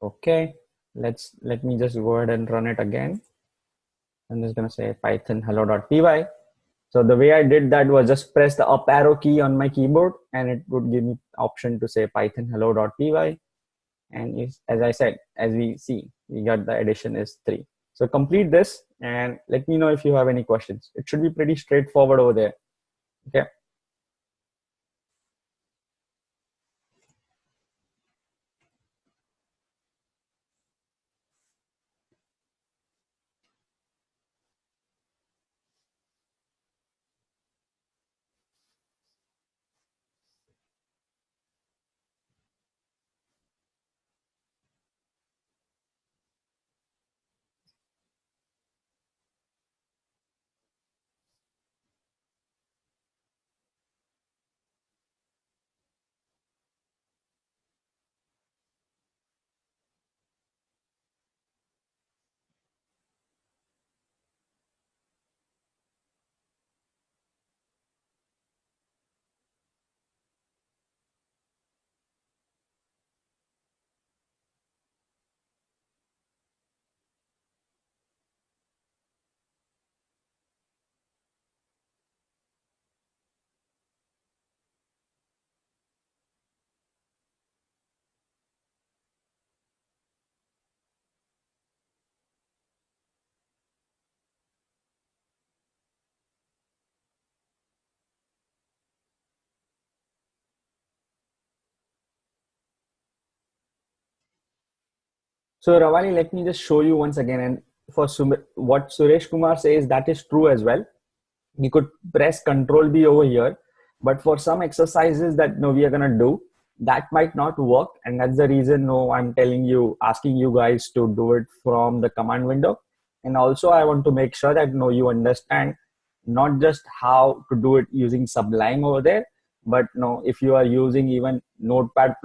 Okay, let me just go ahead and run it again. I'm just gonna say Python hello.py. So the way I did that was just press the up arrow key on my keyboard, and it would give me option to say Python hello.py. And as I said, as we see, we got the addition is 3. So complete this and let me know if you have any questions. It should be pretty straightforward over there. Okay. So Ravali, let me just show you once again. And for what Suresh Kumar says, that is true as well. We could press Control B over here, but for some exercises that we are gonna do, that might not work, and that's the reason I'm telling you, asking you guys to do it from the command window. And also I want to make sure that you understand not just how to do it using Sublime over there, but if you are using even Notepad++,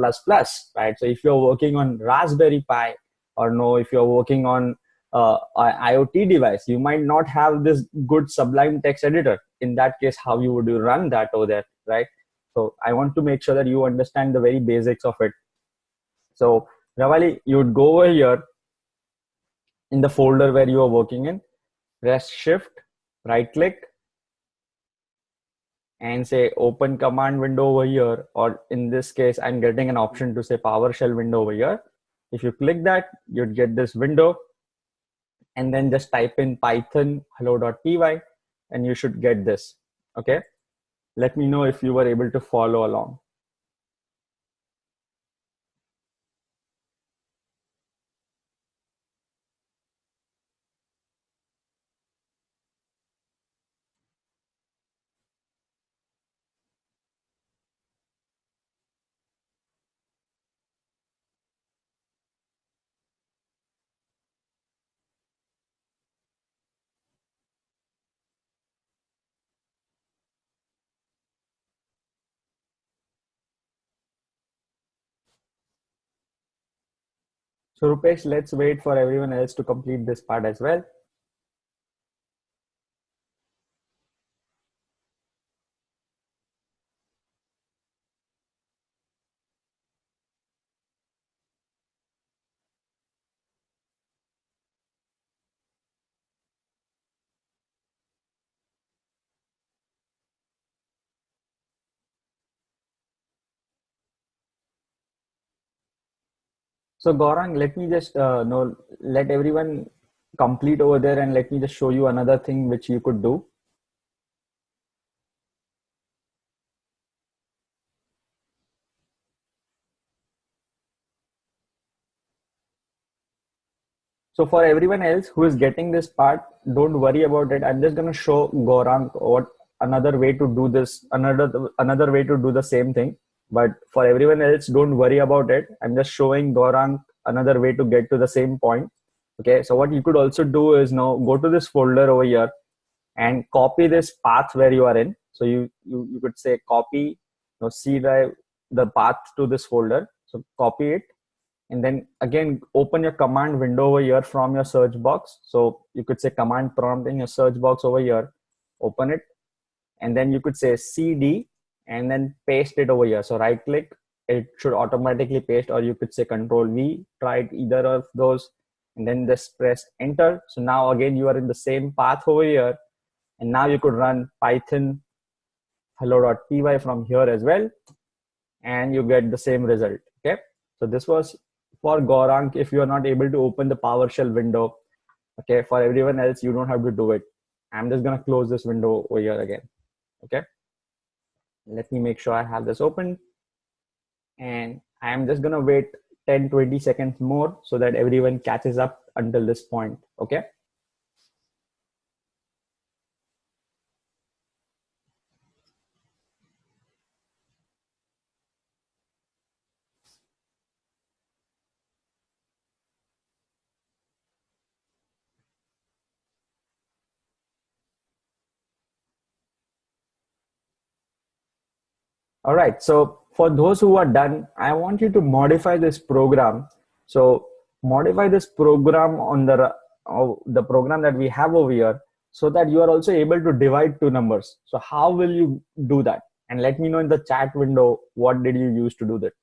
right? So if you're working on Raspberry Pi, or if you're working on IoT device, you might not have this good Sublime text editor. In that case, how you would run that over there, right? So I want to make sure that you understand the very basics of it. So Ravali, you would go over here in the folder where you are working in, press shift, right click, and say open command window over here, or in this case, I'm getting an option to say PowerShell window over here. If you click that, you'd get this window, and then just type in Python hello.py and you should get this. Okay, let me know if you were able to follow along. So Rupesh, let's wait for everyone else to complete this part as well. So Gaurang, let me just know, let everyone complete over there and let me just show you another thing which you could do. So for everyone else who is getting this part, don't worry about it. I'm just going to show Gaurang what another way to do this, another way to do the same thing. But for everyone else, don't worry about it. I'm just showing Gaurang another way to get to the same point. Okay, so what you could also do is now go to this folder over here and copy this path where you are in. So you could say copy, C drive, the path to this folder. So copy it, and then again open your command window over here from your search box. So you could say command prompt in your search box over here, open it, and then you could say cd and then paste it over here. So right click, it should automatically paste, or you could say control v, try it either of those, and then just press enter. So now again you are in the same path over here, and now you could run python hello.py from here as well, and you get the same result. Okay, so this was for Gaurang if you are not able to open the PowerShell window. Okay, for everyone else, you don't have to do it. I'm just gonna close this window over here again. Okay, let me make sure I have this open, and I'm just gonna wait 10-20 seconds more so that everyone catches up until this point. Okay. All right. So for those who are done, I want you to modify this program. So modify this program on the program that we have over here, so that you are also able to divide two numbers. So how will you do that? And let me know in the chat window, what did you use to do that?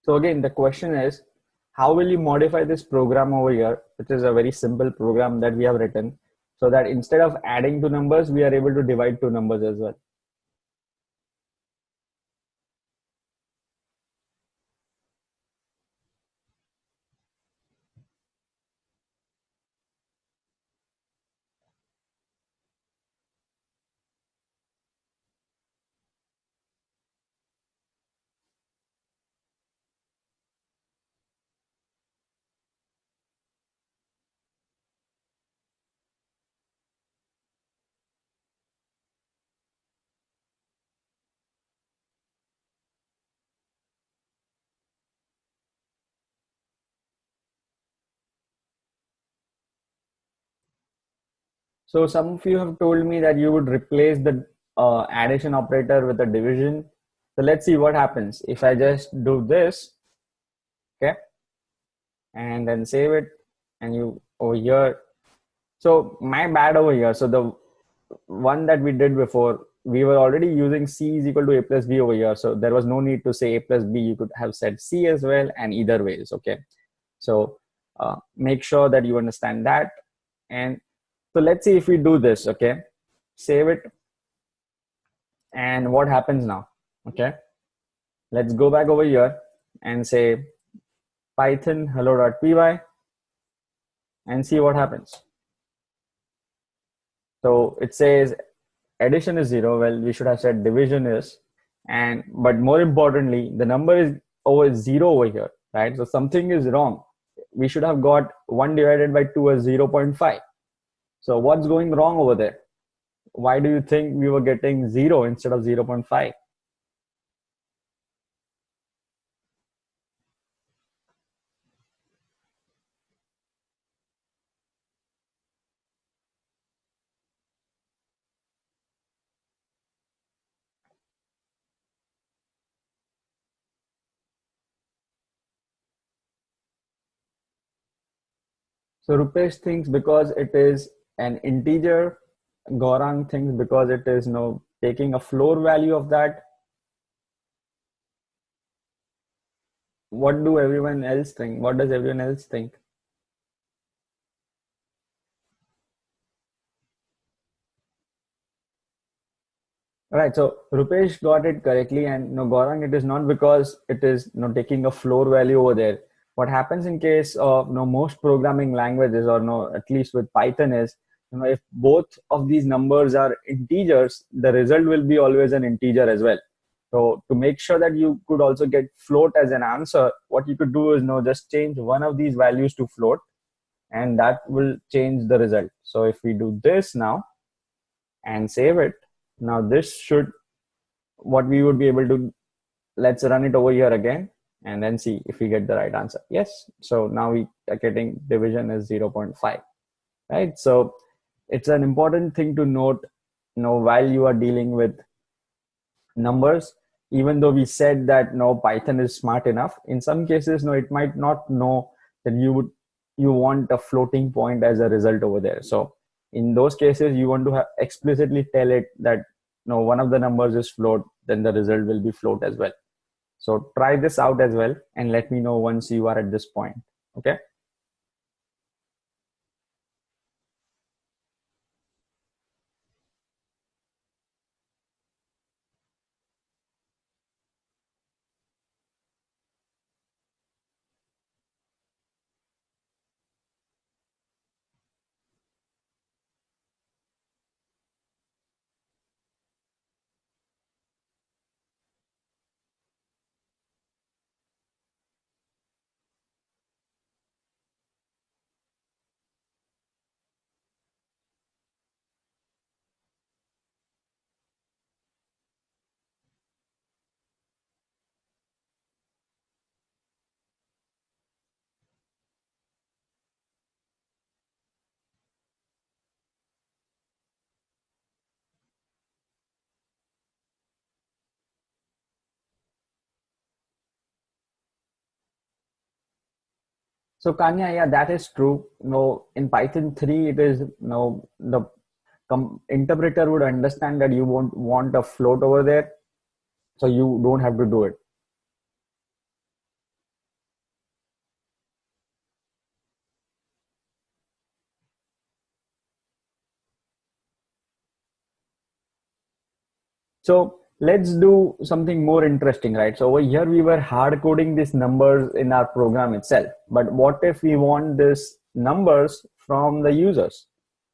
So again, the question is, how will you modify this program over here, which is a very simple program that we have written, so that instead of adding two numbers, we are able to divide two numbers as well. So some of you have told me that you would replace the addition operator with a division. So let's see what happens if I just do this, okay, and then save it, and you over here. So my bad over here. So the one that we did before, we were already using c is equal to a plus b over here. So there was no need to say a plus b. You could have said c as well, and either ways, okay. So make sure that you understand that. And so let's see if we do this, okay, save it, and what happens now. Okay, let's go back over here and say python hello.py and see what happens. So it says addition is 0. Well, we should have said division is, and but more importantly, the number is over 0 over here, right? So something is wrong. we should have got 1 divided by 2 as 0.5. So what's going wrong over there? Why do you think we were getting 0 instead of 0.5? So Rupesh thinks because it is an integer. Gaurang thinks because it is taking a floor value of that. What do everyone else think? What does everyone else think? Right. So Rupesh got it correctly, and Gaurang, it is not because it is taking a floor value over there. What happens in case of most programming languages, or no, at least with Python, is if both of these numbers are integers, the result will be always an integer as well. So to make sure that you could also get float as an answer, what you could do is just change one of these values to float, and that will change the result. So if we do this now and save it, now this should what we would be able to. Let's run it over here again and then see if we get the right answer. Yes, so now we are getting division is 0.5, right? So it's an important thing to note, while you are dealing with numbers. Even though we said that Python is smart enough, in some cases it might not know that you want a floating point as a result over there. So in those cases you want to explicitly tell it that one of the numbers is float, then the result will be float as well. So try this out as well and let me know once you are at this point. Okay. So Kanya, yeah, that is true. In Python 3, it is the interpreter would understand that you won't want a float over there, so you don't have to do it. So let's do something more interesting, right? So over here we were hard coding these numbers in our program itself. But what if we want these numbers from the users?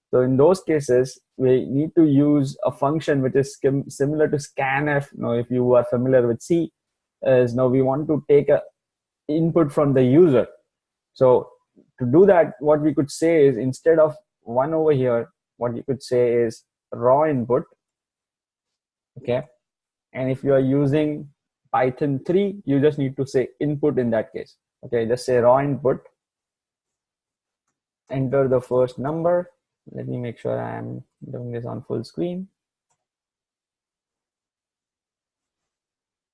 So in those cases, we need to use a function which is similar to scanf. If you are familiar with C, is now we want to take a input from the user. So to do that, what we could say is instead of one over here, what you could say is raw input. Okay. And if you are using Python 3, you just need to say input in that case. Okay, just say raw input, enter the first number. Let me make sure I am doing this on full screen.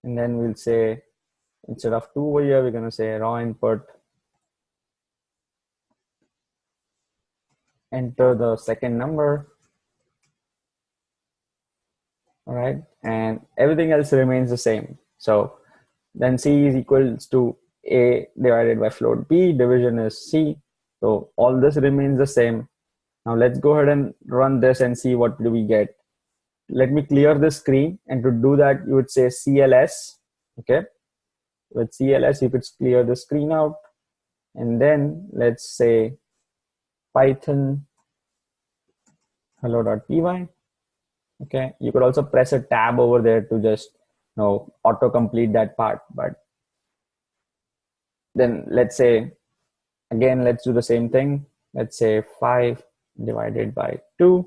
And then we'll say, instead of 2 over here, we're going to say raw input, enter the second number. All right, and everything else remains the same. So then C is equals to A divided by float B, division is C. So all this remains the same. Now let's go ahead and run this and see what do we get. Let me clear the screen, and to do that you would say CLS. Okay, with CLS you could clear the screen out, and then let's say Python hello.py. Okay, you could also press a tab over there to just auto complete that part. But then let's say Again, let's do the same thing. Let's say 5 divided by 2.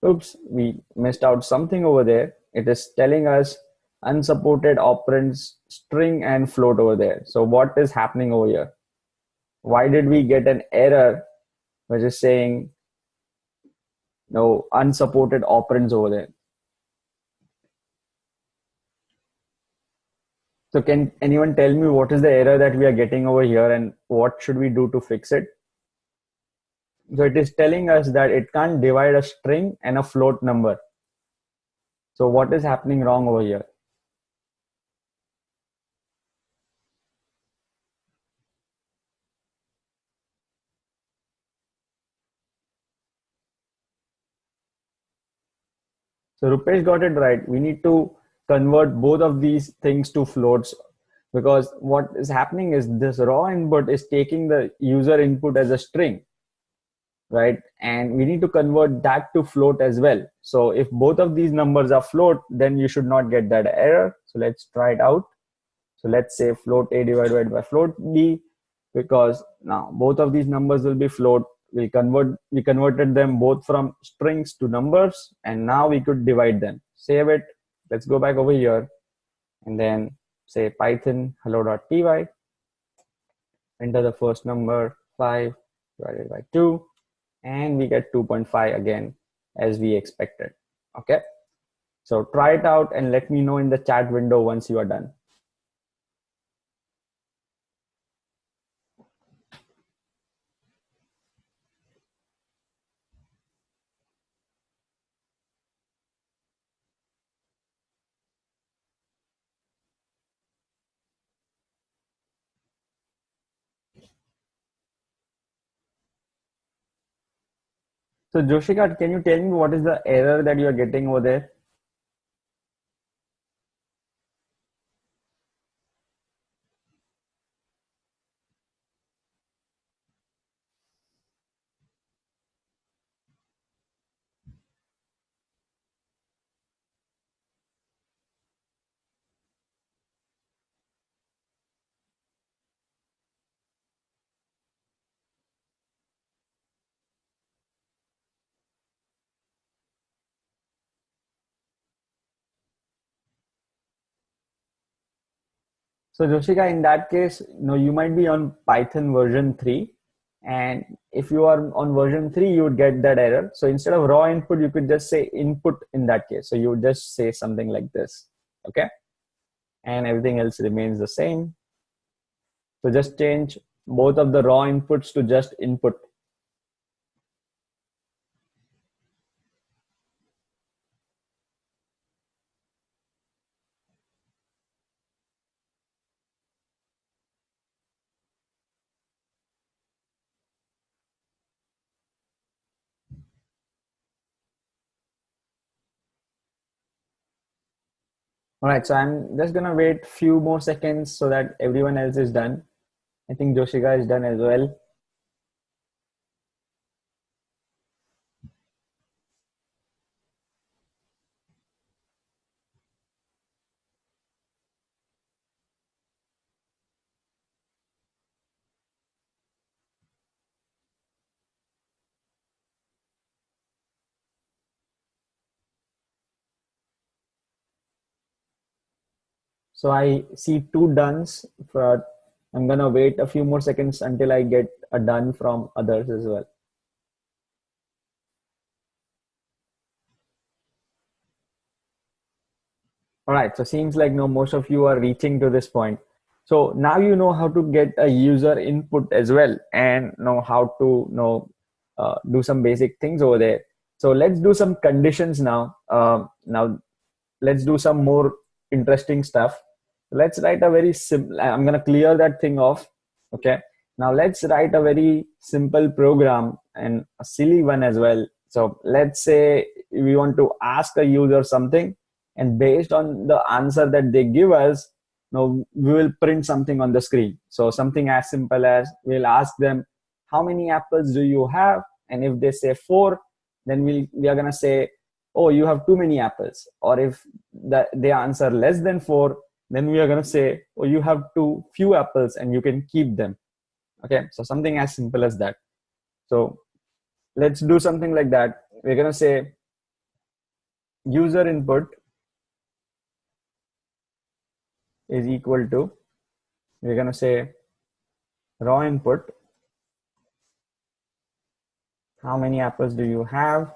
Oops, we missed out something over there. It is telling us unsupported operands string and float over there. So what is happening over here? Why did we get an error which is saying no unsupported operands over there? So can anyone tell me what is the error that we are getting over here and what should we do to fix it? So it is telling us that it can't divide a string and a float number. So what is happening wrong over here? So Rupesh got it right. We need to convert both of these things to floats, because what is happening is this raw input is taking the user input as a string, right? And we need to convert that to float as well. So if both of these numbers are float, then you should not get that error. So let's try it out. So let's say float A divided by float B, because now both of these numbers will be float. We converted them both from strings to numbers, and now we could divide them. Save it. Let's go back over here and then say Python hello.py. Enter the first number 5 divided by 2, and we get 2.5 again as we expected. Okay. So try it out and let me know in the chat window once you are done. So Joshika, can you tell me what is the error that you are getting over there? So Joshika, in that case, you might be on Python version 3. And if you are on version 3, you would get that error. So instead of raw input, you could just say input in that case. So you would just say something like this. Okay. And everything else remains the same. So just change both of the raw inputs to just input. All right, so I'm just gonna wait few more seconds so that everyone else is done. I think Joshika is done as well. So I see 2 dones. For I'm gonna wait a few more seconds until I get a done from others as well. All right, so seems like most of you are reaching to this point. So now you know how to get a user input as well, and know how to do some basic things over there. So let's do some conditions now. Now let's do some more interesting stuff. Let's write a very simple, I'm going to clear that thing off. Okay. Now let's write a very simple program and a silly one as well. So let's say we want to ask a user something, and based on the answer that they give us, we will print something on the screen. So something as simple as we'll ask them, how many apples do you have? And if they say 4, then we are going to say, oh, you have too many apples. Or if they answer less than 4, then we are going to say, oh, you have too few apples and you can keep them. Okay, so something as simple as that. So let's do something like that. We're going to say user input is equal to, we're going to say raw input. How many apples do you have?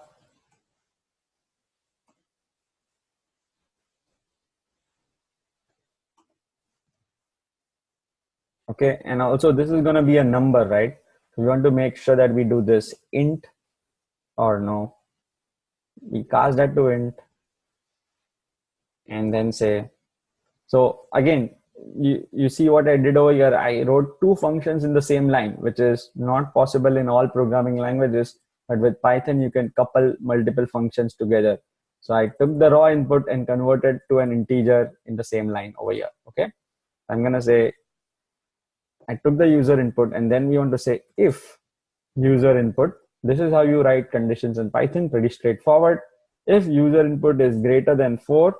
Okay, and also this is going to be a number, right? We want to make sure that we do this int, or no, we cast that to int and then say, so again, you see what I did over here. I wrote two functions in the same line, which is not possible in all programming languages, but with Python you can couple multiple functions together. So I took the raw input and converted to an integer in the same line over here. Okay, I'm going to say I took the user input, and then we want to say if user input. This is how you write conditions in Python, pretty straightforward. If user input is greater than 4,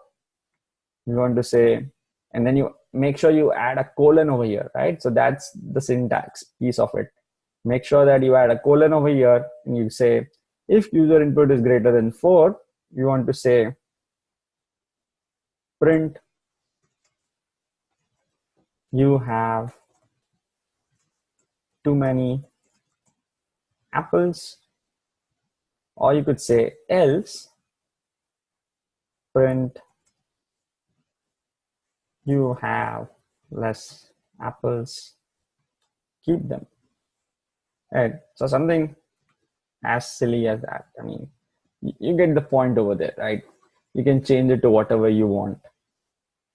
you want to say, and then you make sure you add a colon over here, right? So that's the syntax piece of it. Make sure that you add a colon over here, and you say, if user input is greater than 4, you want to say print you have too many apples, or you could say else print you have less apples, keep them. Right. So something as silly as that. I mean, you get the point over there, right? You can change it to whatever you want.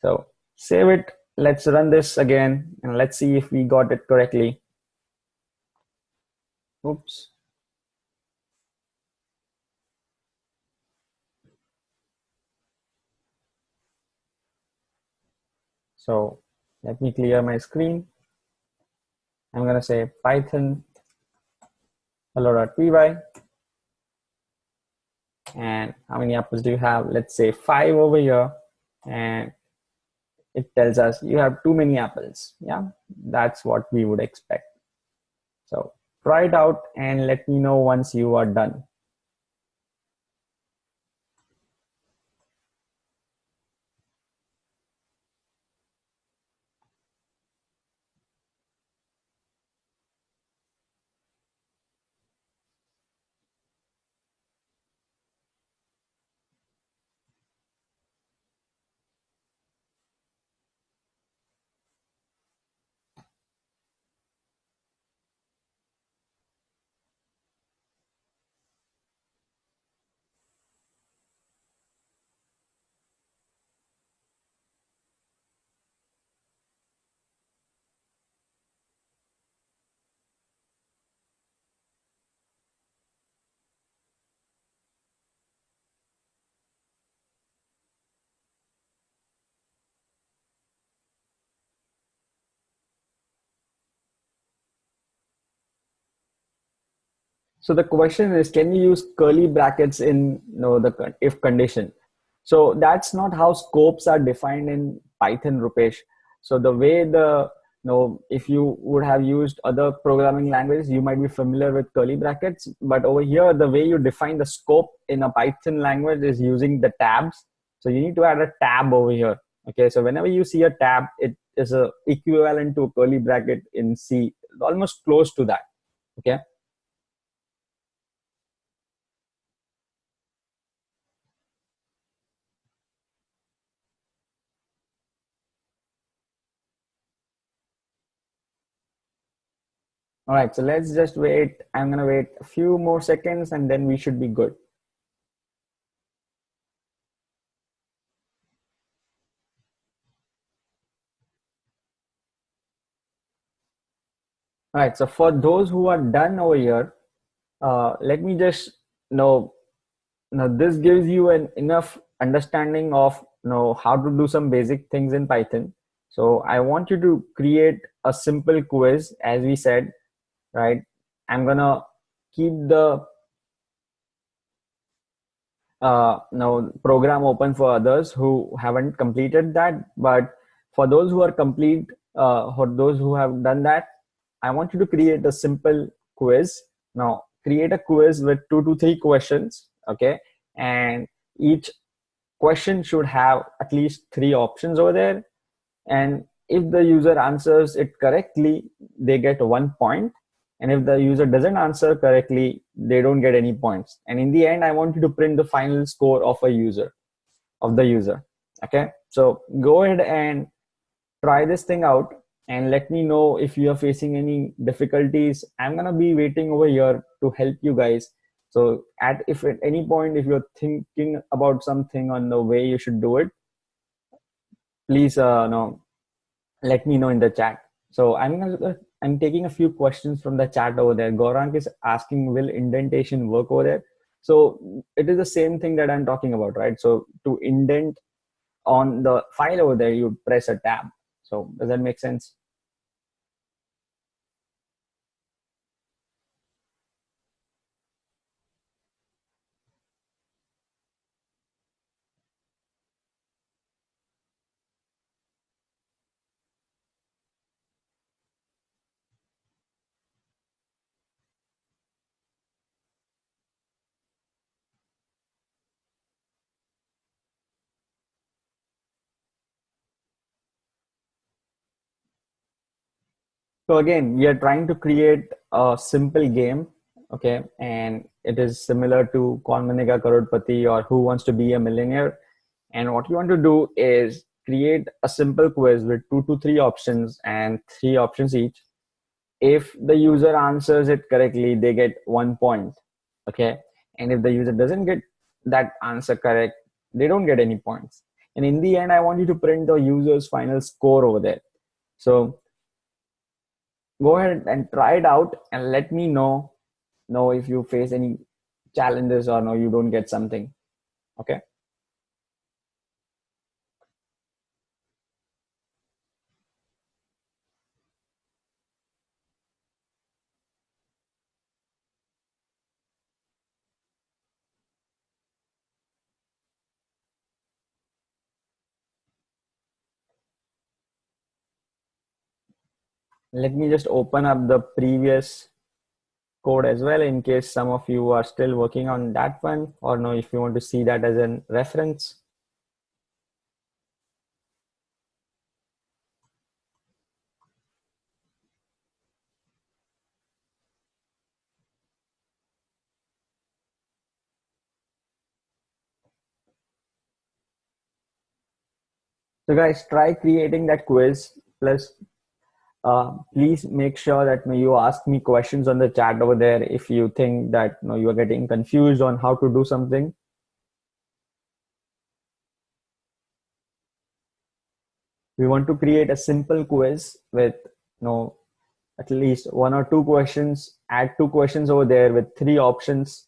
So save it. Let's run this again and let's see if we got it correctly. Oops. So let me clear my screen. I'm going to say Python hello.py. And how many apples do you have? Let's say 5 over here. And it tells us you have too many apples. Yeah, that's what we would expect. So try it out and let me know once you are done. So the question is, can you use curly brackets in the if condition? So that's not how scopes are defined in Python, Rupesh. So the way if you would have used other programming languages, you might be familiar with curly brackets. But over here, the way you define the scope in a Python language is using the tabs. So you need to add a tab over here. Okay, so whenever you see a tab, it is a equivalent to a curly bracket in C, almost close to that. Okay. All right, so let's just wait. I'm going to wait a few more seconds and then we should be good. All right, so for those who are done over here, let me just know. Now this gives you an enough understanding of how to do some basic things in Python. So I want you to create a simple quiz, as we said, right? I'm gonna keep the program open for others who haven't completed that, but for those who are complete, for those who have done that, I want you to create a simple quiz. Now, create a quiz with 2 to 3 questions, okay? And each question should have at least 3 options over there. And if the user answers it correctly, they get 1 point. And if the user doesn't answer correctly, they don't get any points. And in the end, I want you to print the final score of the user. Okay. So go ahead and try this thing out and let me know if you are facing any difficulties. I'm gonna be waiting over here to help you guys. So if at any point if you're thinking about something on the way you should do it, please know let me know in the chat. So I'm taking a few questions from the chat over there. Gaurang is asking, will indentation work over there? So it is the same thing that I'm talking about, right? So to indent on the file over there, you press a tab. So does that make sense? So again, we are trying to create a simple game, okay, and it is similar to Kaun Banega Crorepati or Who Wants to Be a Millionaire. And what you want to do is create a simple quiz with 2 to 3 options and 3 options each. If the user answers it correctly, they get 1 point, okay, and if the user doesn't get that answer correct, they don't get any points. And in the end, I want you to print the user's final score over there. So go ahead and try it out and let me know if you face any challenges or no you don't get something. Okay. Let me just open up the previous code as well in case some of you are still working on that one, or no, if you want to see that as a reference. So guys, try creating that quiz. Plus, please make sure that you ask me questions on the chat over there if you think that you are getting confused on how to do something. We want to create a simple quiz with at least 1 or 2 questions. Add 2 questions over there with 3 options.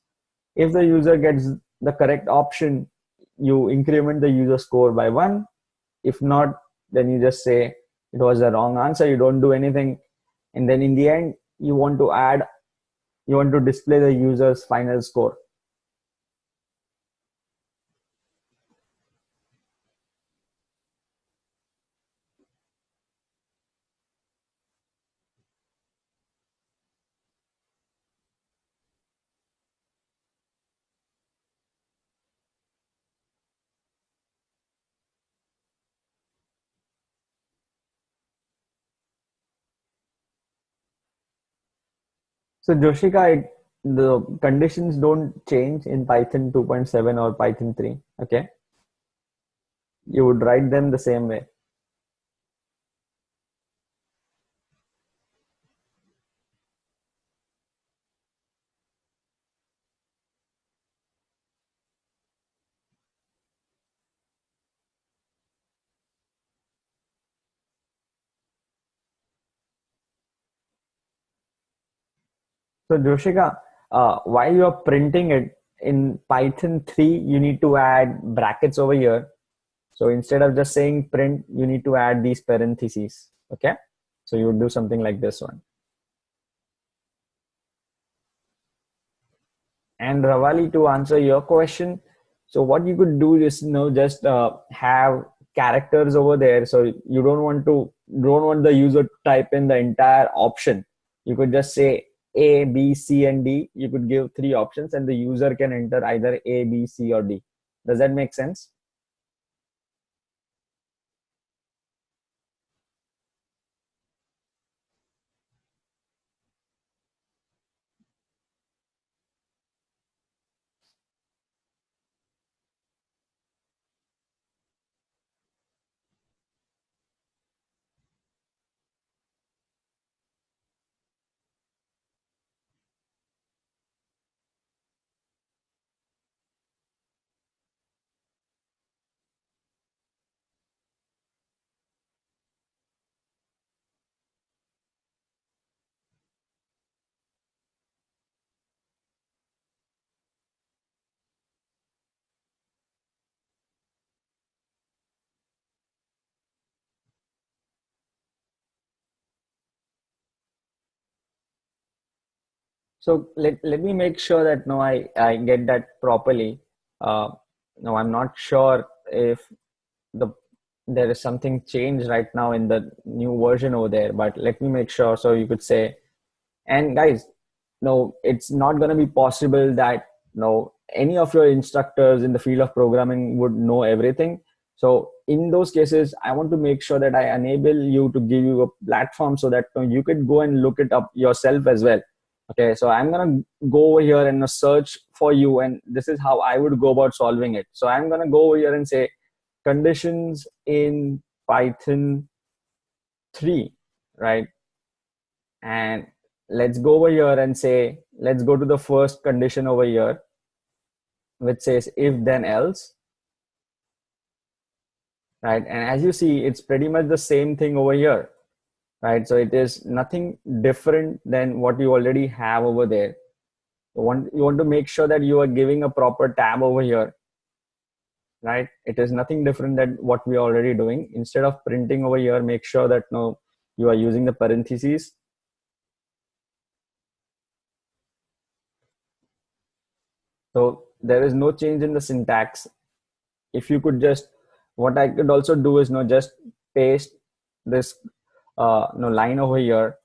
If the user gets the correct option, you increment the user score by 1. If not, then you just say it was the wrong answer. You don't do anything. And then in the end, you want to display the user's final score. So Joshika, the conditions don't change in Python 2.7 or Python 3. Okay. You would write them the same way. So Joshika, while you're printing it in Python 3, you need to add brackets over here. So instead of just saying print, you need to add these parentheses. Okay. So you would do something like this one. And Ravali, to answer your question, so what you could do is just have characters over there. So you don't want the user to type in the entire option. you could just say A, B, C, and D. You could give three options, and the user can enter either A, B, C, or D. Does that make sense? So let me make sure that no, I get that properly. No, I'm not sure if the there is something changed right now in the new version over there, but let me make sure. So you could say, and guys, no, it's not going to be possible that no any of your instructors in the field of programming would know everything. So in those cases, I want to make sure that I enable you to give you a platform so that you could go and look it up yourself as well. Okay, so I'm gonna go over here and search for you, and this is how I would go about solving it. So I'm gonna go over here and say conditions in Python 3, right? And let's go over here and say, let's go to the first condition over here, which says if then else, right? And as you see, it's pretty much the same thing over here, right? So it is nothing different than what you already have over there. You want to make sure that you are giving a proper tab over here, right? It is nothing different than what we are already doing. Instead of printing over here, make sure that no, you are using the parentheses. So there is no change in the syntax. If you could just, what I could also do is no, just paste this no line over here,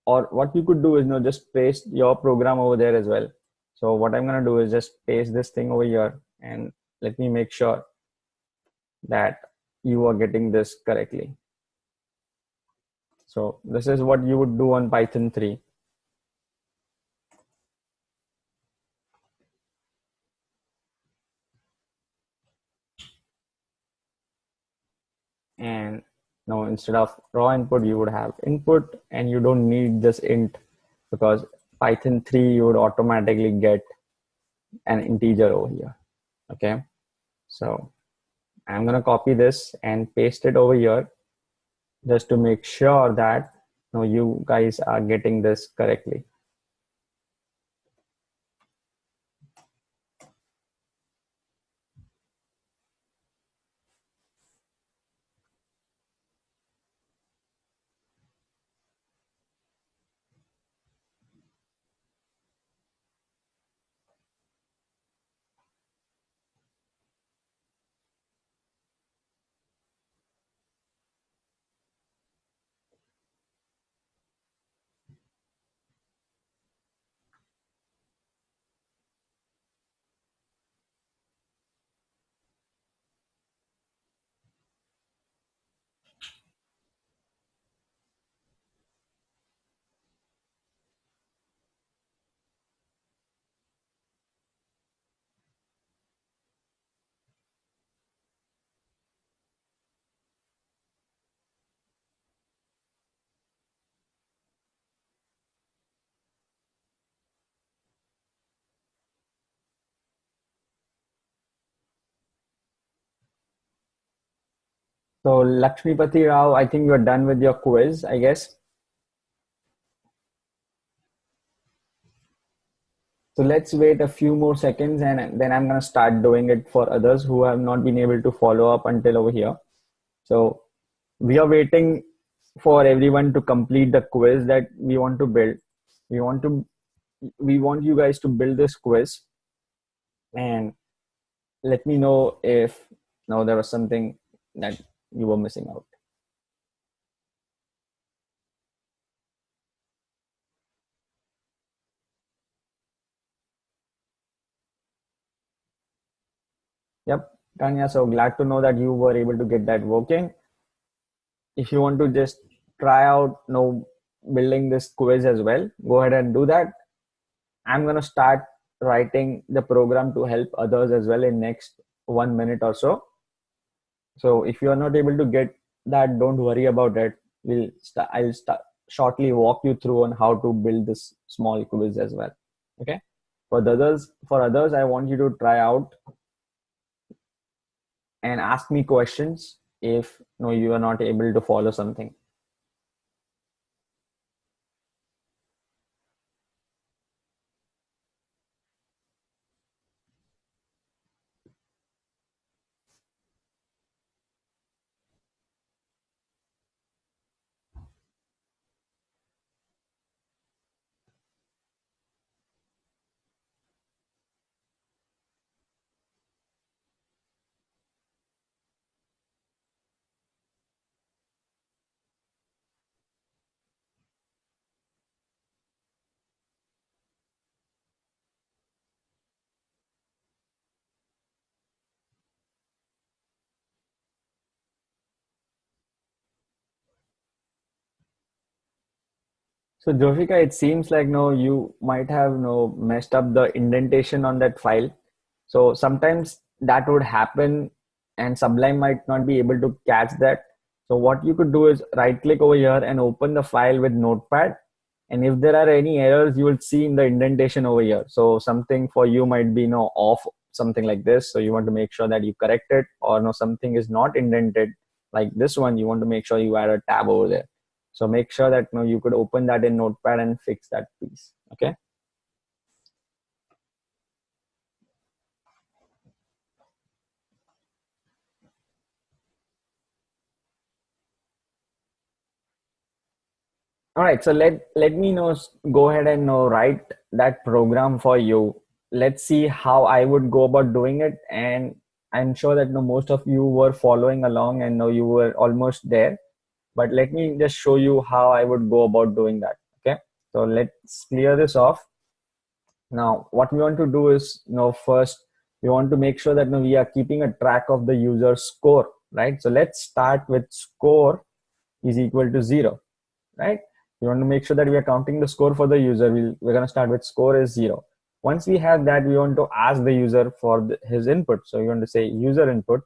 or what you could do is no, just paste your program over there as well. So what I'm going to do is just paste this thing over here, and let me make sure that you are getting this correctly. So this is what you would do on Python 3. And now instead of raw input, you would have input, and you don't need this int because Python 3 you would automatically get an integer over here. Okay, so I'm gonna copy this and paste it over here just to make sure that you guys are getting this correctly. So Lakshmipati Rao, I think you're done with your quiz, I guess. So let's wait a few more seconds, and then I'm going to start doing it for others who have not been able to follow up until over here. So we are waiting for everyone to complete the quiz that we want to build. We want to we want you guys to build this quiz, and let me know if now there was something that you were missing out. Yep, Tanya, so glad to know that you were able to get that working. If you want to just try out, building this quiz as well, go ahead and do that. I'm going to start writing the program to help others as well in next 1 minute or so. So if you are not able to get that, don't worry about it. I'll shortly walk you through on how to build this small quiz as well. Okay. For others, I want you to try out and ask me questions if you are not able to follow something. So Joshika, it seems like no, you might have no messed up the indentation on that file. So sometimes that would happen, and Sublime might not be able to catch that. So what you could do is right click over here and open the file with Notepad. And if there are any errors, you will see in the indentation over here. So something for you might be off, something like this. So you want to make sure that you correct it, or no, something is not indented like this one. You want to make sure you add a tab over there. So make sure that you could open that in Notepad and fix that piece. Okay. All right. So let me go ahead and write that program for you. Let's see how I would go about doing it, and I'm sure that most of you were following along and know you were almost there. But let me just show you how I would go about doing that. Okay. So let's clear this off. Now, what we want to do is, first we want to make sure that we are keeping a track of the user score, right? So let's start with score is equal to 0, right? We want to make sure that we are counting the score for the user. We're going to start with score is 0. Once we have that, we want to ask the user for his input. So we want to say user input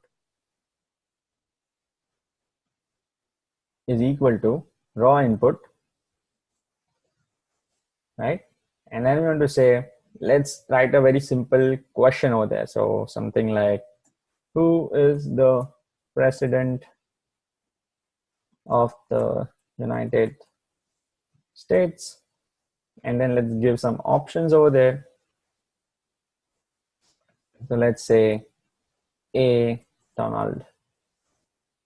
is equal to raw input, right? And then we want to say, let's write a very simple question over there. So something like, who is the president of the United States? And then let's give some options over there. So let's say A, Donald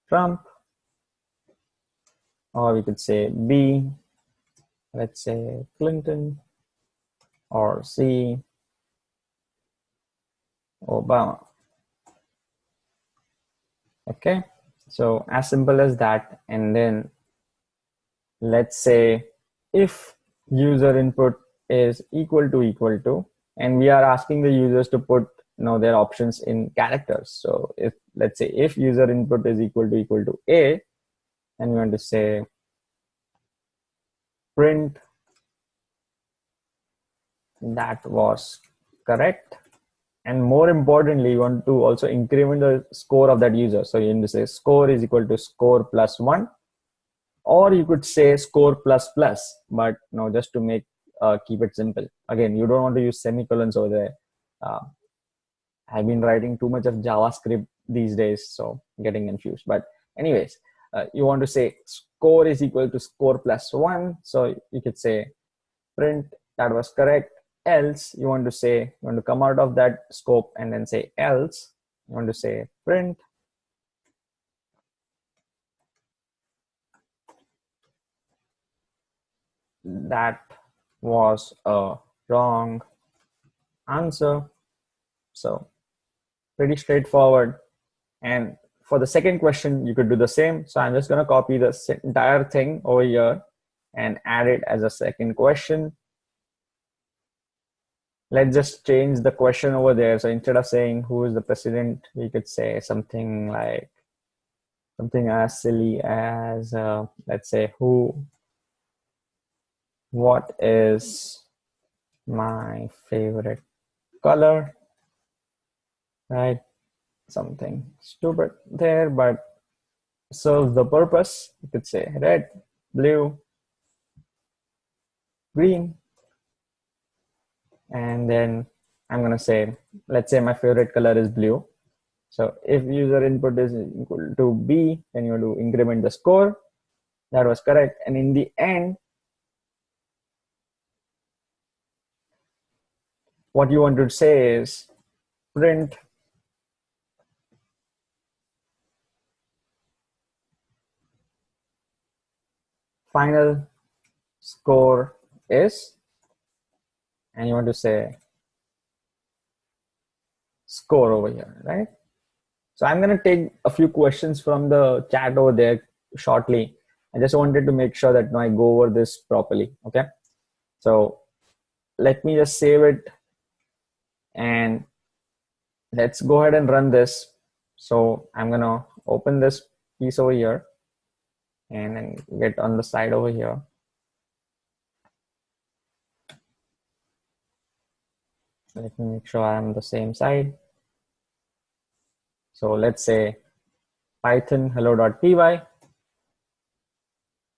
Trump, or we could say B, let's say Clinton, or C, Obama. Okay, so as simple as that. And then let's say if user input is equal to, and we are asking the users to put their options in characters. So if let's say if user input is equal to A, and we want to say print that was correct. And more importantly, you want to also increment the score of that user. So you want to say score is equal to score plus 1, or you could say score plus plus, but just to make keep it simple. Again, you don't want to use semicolons over there. I've been writing too much of JavaScript these days, so getting confused. But anyways, you want to say score is equal to score plus 1. So you could say print that was correct. Else you want to come out of that scope and then say else. You want to say print that was a wrong answer. So pretty straightforward. And for the second question, you could do the same. So I'm just going to copy the entire thing over here and add it as a second question. let's just change the question over there. So instead of saying who is the president, we could say something like something as silly as let's say what is my favorite color, right? Something stupid there, but serves the purpose. You could say red, blue, green, and then I'm gonna say, let's say my favorite color is blue. So if user input is equal to B, then you have to increment the score. That was correct. And in the end, what you want to say is print final score is, and you want to say score over here, right? So I'm going to take a few questions from the chat over there shortly. I just wanted to make sure that I go over this properly. Okay. So let me just save it and let's go ahead and run this. So I'm going to open this piece over here and then get on the side over here. Let me make sure I'm the same side. So let's say Python hello.py.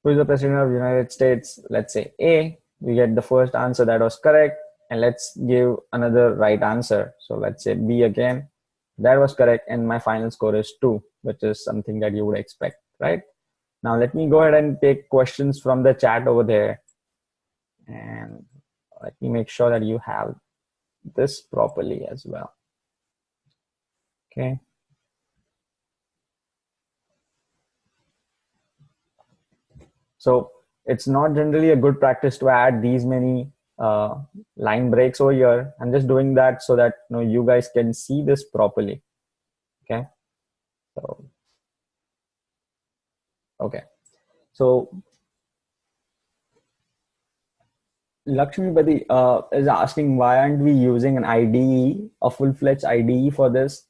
Who is the president of the United States? Let's say A. We get the first answer that was correct. And let's give another right answer. So let's say B again. That was correct. And my final score is 2, which is something that you would expect, right? Now let me go ahead and take questions from the chat over there. And let me make sure that you have this properly as well. Okay. So it's not generally a good practice to add these many line breaks over here. I'm just doing that so that you guys can see this properly. Okay. So, okay. So Lakshmipati is asking why aren't we using an IDE, a full-fledged IDE for this?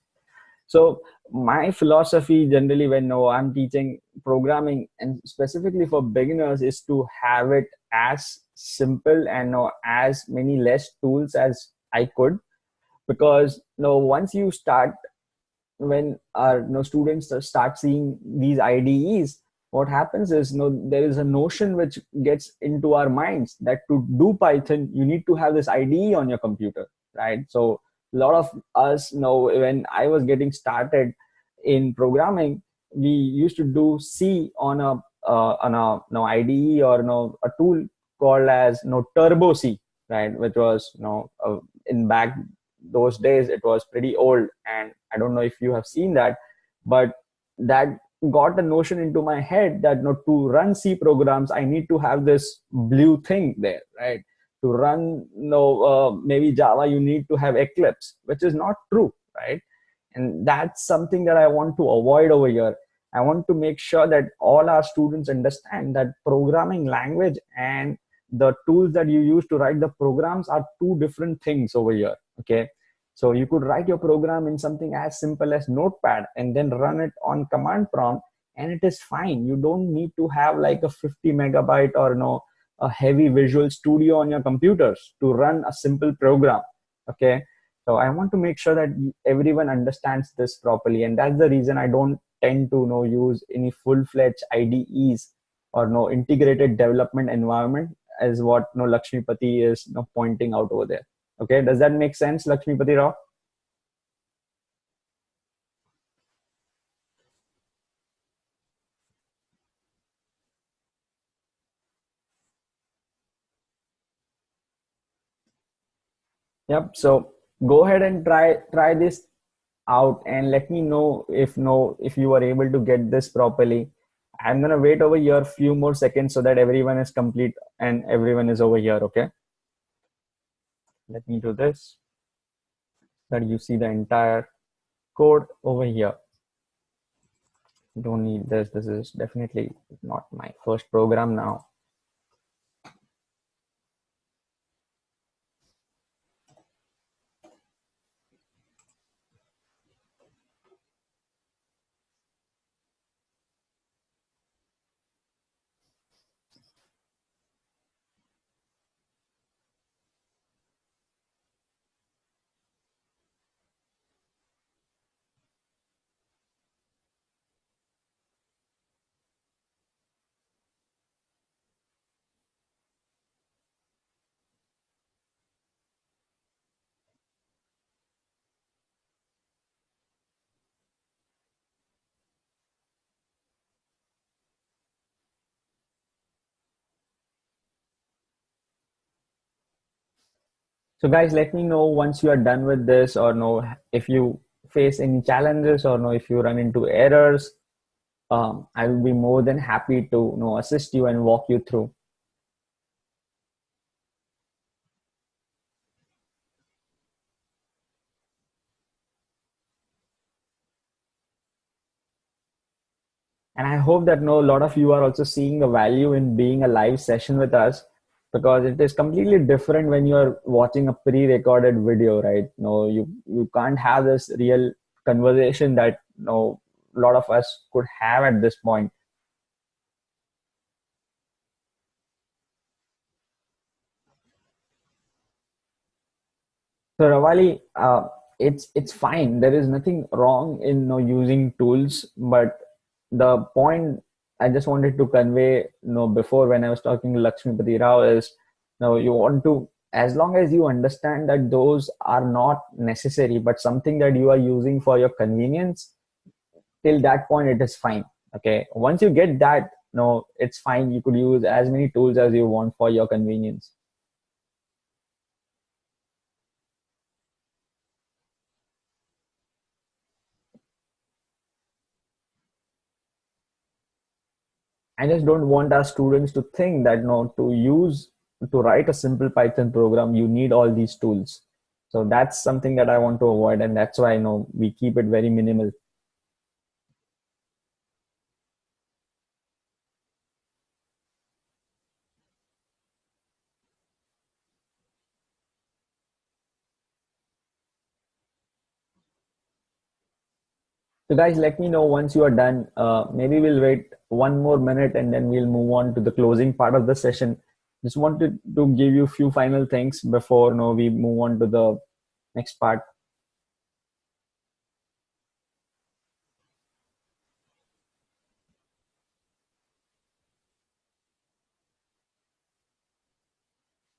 So my philosophy generally when I'm teaching programming and specifically for beginners is to have it as simple and as many less tools as I could, because once you start, when our students start seeing these IDEs, what happens is there is a notion which gets into our minds that to do Python you need to have this IDE on your computer, right? So a lot of us when I was getting started in programming, we used to do C on a IDE or a tool called as Turbo C, right? Which was in back those days it was pretty old, and I don't know if you have seen that, but that got a notion into my head that to run C programs I need to have this blue thing there, right? To run maybe Java you need to have Eclipse, which is not true, right? And that's something that I want to avoid over here. I want to make sure that all our students understand that programming language and the tools that you use to write the programs are two different things over here. Okay. So you could write your program in something as simple as Notepad and then run it on command prompt, and it is fine. You don't need to have like a 50 megabyte or a heavy Visual Studio on your computers to run a simple program. Okay. So I want to make sure that everyone understands this properly, and that's the reason I don't tend to use any full-fledged IDEs or no integrated development environment, as what Lakshmipati is pointing out over there. Okay, does that make sense, Lakshmipati Rao? Yep. So go ahead and try this out and let me know if you are able to get this properly. I'm gonna wait over here a few more seconds so that everyone is complete and everyone is over here. Okay. Let me do this so that you see the entire code over here. Don't need this. This is definitely not my first program now. So guys, let me know once you are done with this, or know if you face any challenges, or know if you run into errors. I will be more than happy to assist you and walk you through. And I hope that a lot of you are also seeing the value in being a live session with us, because it is completely different when you are watching a pre-recorded video, right? No, you can't have this real conversation that a lot of us could have at this point. So Ravali, it's fine. There is nothing wrong in using tools, but the point I just wanted to convey, before when I was talking to Lakshmipati Rao is, you want to, as long as you understand that those are not necessary, but something that you are using for your convenience, till that point it is fine. Okay, once you get that, no, it's fine. You could use as many tools as you want for your convenience. I just don't want our students to think that no, to write a simple Python program, you need all these tools. So that's something that I want to avoid, and that's why we keep it very minimal. So guys, let me know once you are done. Maybe we'll wait one more minute and then we'll move on to the closing part of the session. Just wanted to give you a few final things before we move on to the next part.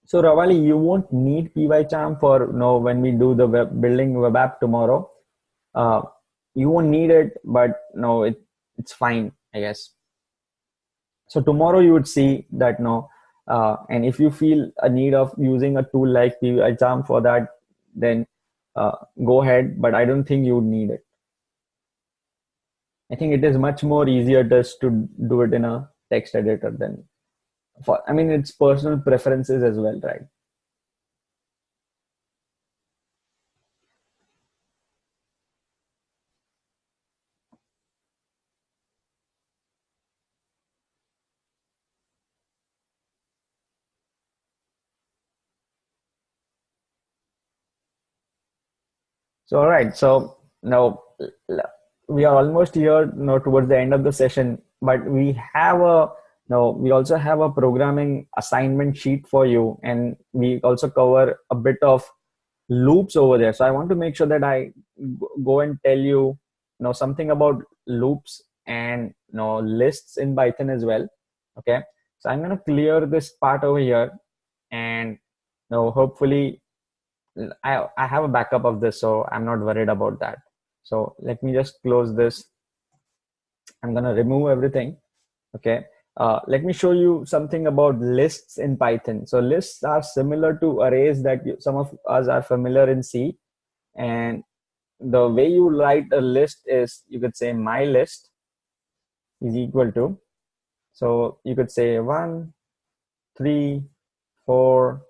So Ravali, you won't need PyCharm for when we do the building web app tomorrow. Uh, you won't need it, but no, it's fine, I guess. So tomorrow you would see that and if you feel a need of using a tool like PyCharm for that, then go ahead. But I don't think you would need it. I think it is much more easier just to do it in a text editor than for. I mean, it's personal preferences as well, right? So, all right. So now we are almost here, towards the end of the session, but we have we also have a programming assignment sheet for you, and we also cover a bit of loops over there. So I want to make sure that I go and tell you, something about loops and lists in Python as well. Okay. So I'm going to clear this part over here, and hopefully I have a backup of this, so I'm not worried about that. So let me just close this. I'm gonna remove everything. Okay. Let me show you something about lists in Python. So lists are similar to arrays that some of us are familiar in C. And the way you write a list is, you could say my list is equal to. So you could say 1, 3, 4,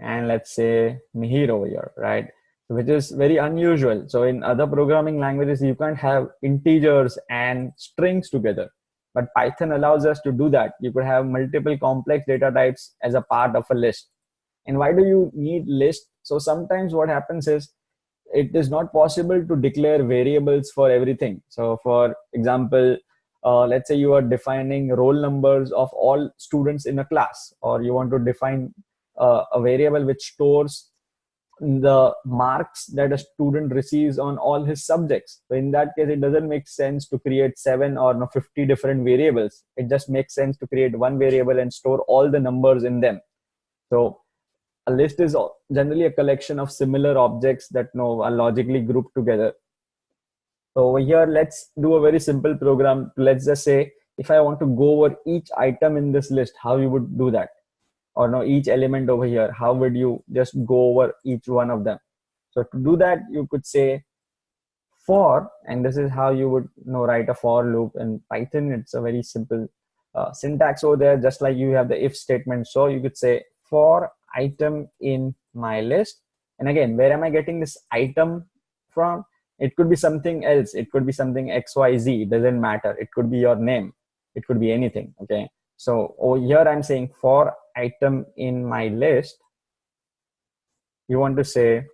and let's say Mihir over here, right? Which is very unusual. So in other programming languages, you can't have integers and strings together. But Python allows us to do that. You could have multiple complex data types as a part of a list. And why do you need list? So sometimes what happens is it is not possible to declare variables for everything. So for example, let's say you are defining roll numbers of all students in a class, or you want to define a variable which stores the marks that a student receives on all his subjects. So in that case, it doesn't make sense to create 7 or 50 different variables. It just makes sense to create one variable and store all the numbers in them. So a list is generally a collection of similar objects that are logically grouped together. So over here, let's do a very simple program. Let's just say if I want to go over each item in this list, how you would do that. or no, each element over here, how would you just go over each one of them? So to do that, you could say for, and this is how you would write a for loop in Python. It's a very simple syntax over there, just like you have the if statement. So you could say for item in my list, and again, where am I getting this item from? It could be something else, it could be something XYZ, it doesn't matter, it could be your name, it could be anything. Okay, so over here I'm saying for item in my list, you want to say,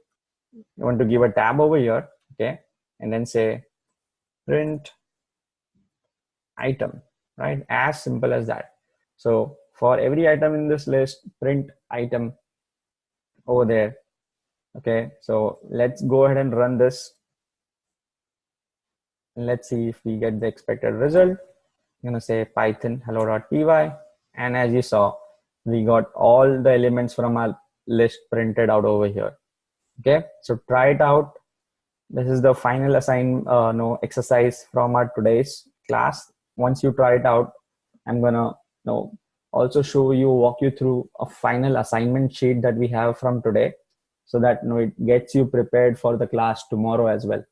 you want to give a tab over here, okay, and then say print item, right? As simple as that. So for every item in this list, print item over there. Okay, so let's go ahead and run this. Let's see if we get the expected result. I'm gonna say python hello.py, and as you saw, we got all the elements from our list printed out over here. Okay, so try it out. This is the final no exercise from our today's class. Once you try it out, I'm gonna also show you, walk you through a final assignment sheet that we have from today, so that it gets you prepared for the class tomorrow as well.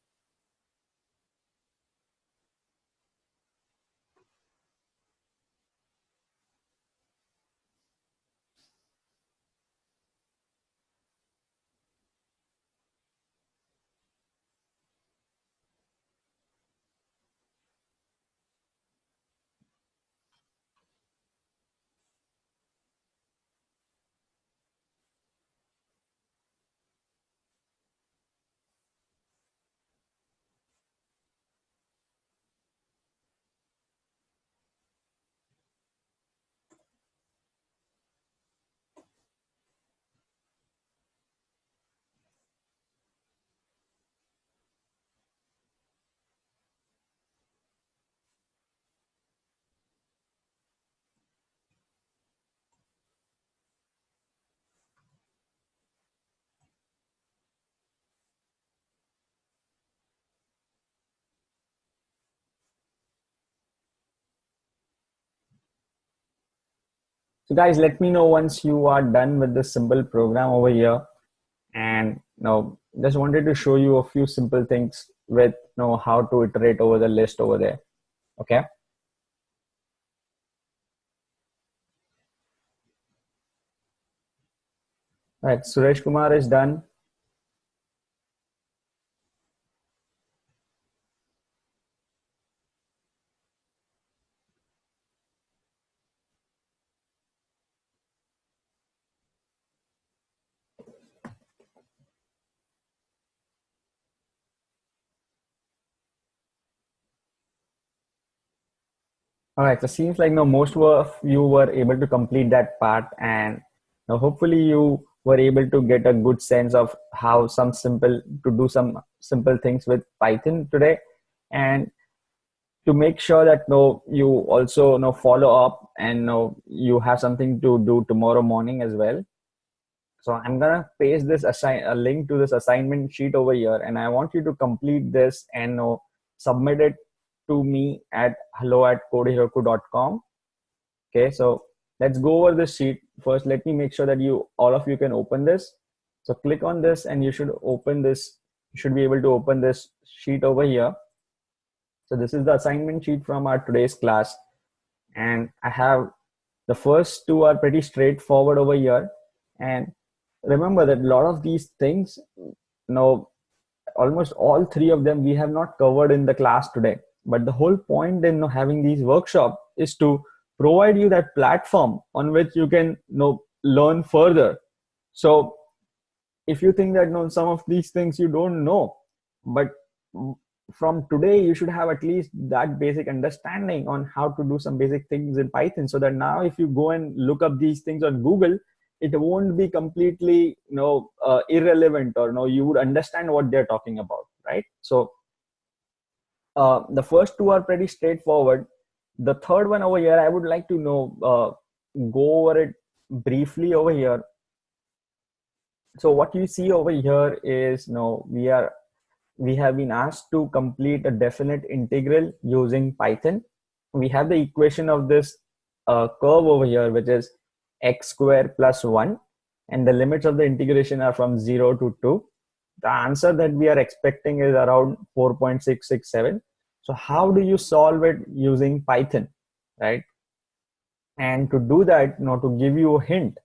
So guys, let me know once you are done with this simple program over here. And just wanted to show you a few simple things with how to iterate over the list over there. Okay. All right, Suresh Kumar is done. All right, so seems like most of you were able to complete that part, and hopefully you were able to get a good sense of how to do some simple things with Python today, and to make sure that you also follow up and you have something to do tomorrow morning as well. So I'm gonna paste this a link to this assignment sheet over here, and I want you to complete this and submit it to me at hello@codeheroku.com. Okay, so let's go over this sheet first. Let me make sure that all of you can open this. So click on this, and you should open this. You should be able to open this sheet over here. So this is the assignment sheet from our today's class, and I have the first two are pretty straightforward over here. And remember that a lot of these things, almost all three of them we have not covered in the class today. But the whole point in having these workshops is to provide you that platform on which you can learn further. So if you think that some of these things you don't know, but from today you should have at least that basic understanding on how to do some basic things in Python, so that now if you go and look up these things on Google, it won't be completely irrelevant, or you would understand what they're talking about, right? So the first two are pretty straightforward. The third one over here, I would like to go over it briefly over here. So what you see over here is we have been asked to complete a definite integral using Python. We have the equation of this curve over here, which is x square plus 1, and the limits of the integration are from 0 to 2. The answer that we are expecting is around 4.667. So how do you solve it using Python, right? And to do that, to give you a hint,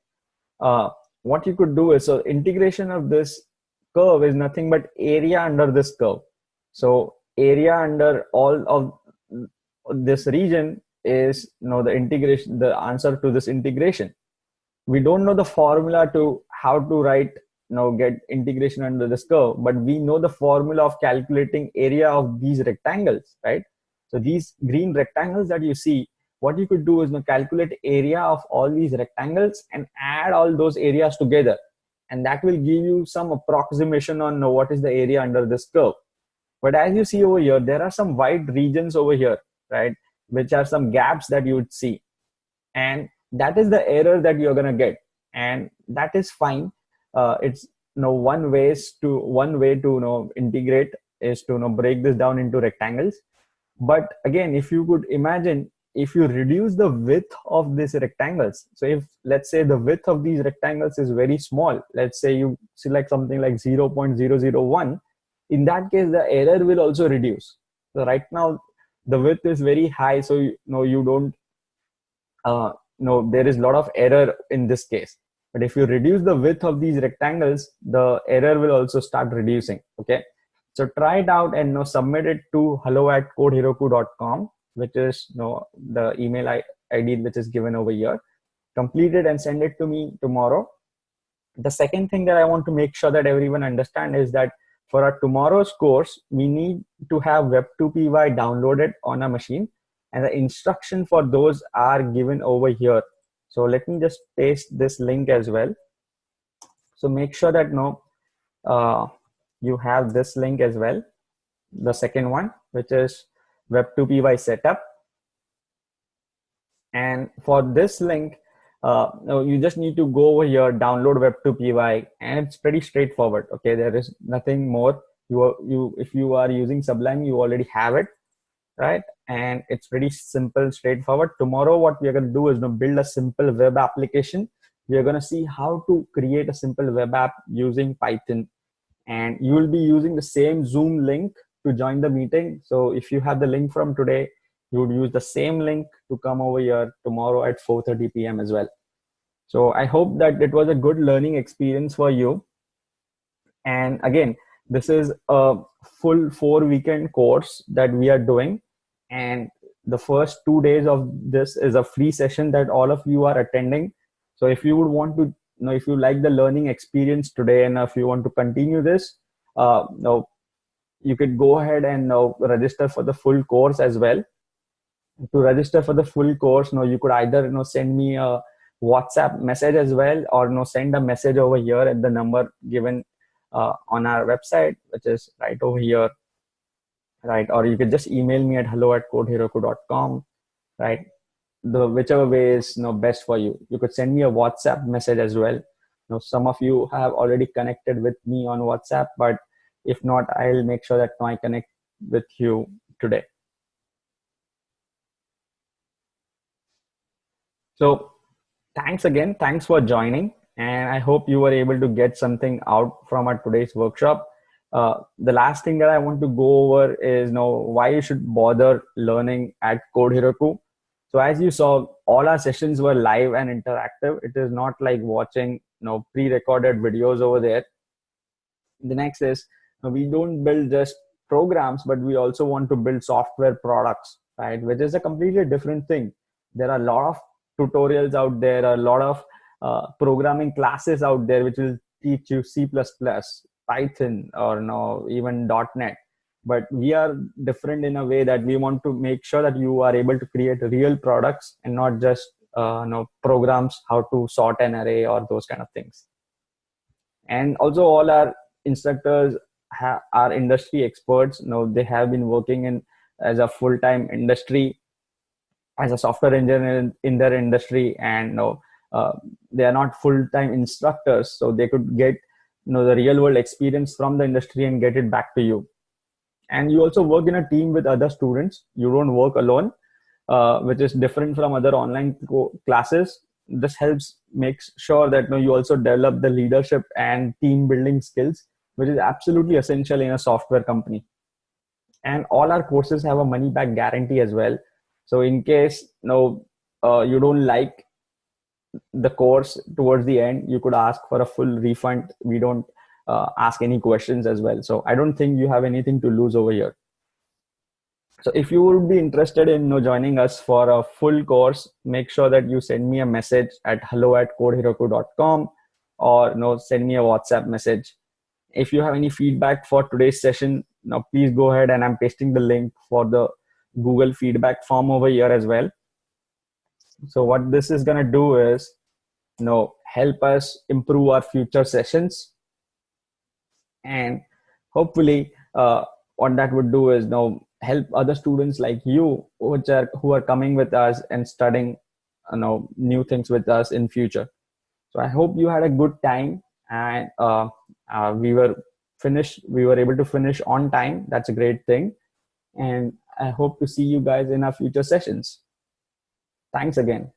what you could do is, so integration of this curve is nothing but area under this curve. So area under all of this region is the integration, the answer to this integration. We don't know the formula to how to write get integration under this curve, but we know the formula of calculating area of these rectangles, right? So these green rectangles that you see, what you could do is calculate area of all these rectangles and add all those areas together, and that will give you some approximation on what is the area under this curve. But as you see over here, there are some white regions over here, right, which are some gaps that you would see, and that is the error that you're going to get, and that is fine. It's one way to integrate is to break this down into rectangles. But again, if you could imagine, if you reduce the width of these rectangles, so if let's say the width of these rectangles is very small, let's say you select something like 0.001, in that case the error will also reduce. So right now the width is very high, so you don't there is a lot of error in this case. But if you reduce the width of these rectangles, the error will also start reducing. Okay, so try it out and submit it to hello@codeheroku.com, which is the email ID which is given over here. Complete it and send it to me tomorrow. The second thing that I want to make sure that everyone understand is that for our tomorrow's course, we need to have Web2py downloaded on a machine, and the instruction for those are given over here. So let me just paste this link as well. So make sure that you have this link as well, the second one, which is Web2py setup. And for this link, you just need to go over here, download Web2py, and it's pretty straightforward. Okay, there is nothing more. If you are using Sublime, you already have it, right? And it's pretty simple, straightforward. Tomorrow, what we are going to do is build a simple web application. We are going to see how to create a simple web app using Python, and you will be using the same Zoom link to join the meeting. So if you have the link from today, you would use the same link to come over here tomorrow at 4:30 p.m. as well. So I hope that it was a good learning experience for you. And again, this is a full 4-weekend course that we are doing. And the first 2 days of this is a free session that all of you are attending. So if you would want to, if you like the learning experience today, and if you want to continue this, you could go ahead and register for the full course as well. To register for the full course, you could either send me a WhatsApp message as well, or send a message over here at the number given on our website, which is right over here, right? Or you could just email me at hello@codeheroku.com, right? Whichever way is best for you. You could send me a WhatsApp message as well. Some of you have already connected with me on WhatsApp, but if not, I'll make sure that I connect with you today. So thanks again. Thanks for joining. And I hope you were able to get something out from our today's workshop. The last thing that I want to go over is why you should bother learning at Code Heroku. So as you saw, all our sessions were live and interactive. It is not like watching pre-recorded videos over there. The next is we don't build just programs, but we also want to build software products, right? Which is a completely different thing. There are a lot of tutorials out there, a lot of programming classes out there which will teach you C++, Python, or even .NET. But we are different in a way that we want to make sure that you are able to create real products and not just programs, how to sort an array or those kind of things. And also all our instructors are industry experts. They have been working in as a full-time industry, as a software engineer in their industry, and they are not full-time instructors, so they could get the real-world experience from the industry and get it back to you. And you also work in a team with other students. You don't work alone, which is different from other online classes. this helps makes sure that you also develop the leadership and team building skills, which is absolutely essential in a software company. And all our courses have a money back guarantee as well. So in case you don't like the course towards the end, you could ask for a full refund. We don't ask any questions as well. So I don't think you have anything to lose over here. So if you would be interested in joining us for a full course, make sure that you send me a message at hello@codeheroku.com, or send me a WhatsApp message. If you have any feedback for today's session, now please go ahead, and I'm pasting the link for the Google feedback form over here as well. So what this is going to do is help us improve our future sessions, and hopefully what that would do is help other students like you, who are coming with us and studying new things with us in future. So I hope you had a good time, and we were able to finish on time. That's a great thing, and I hope to see you guys in our future sessions. Thanks again.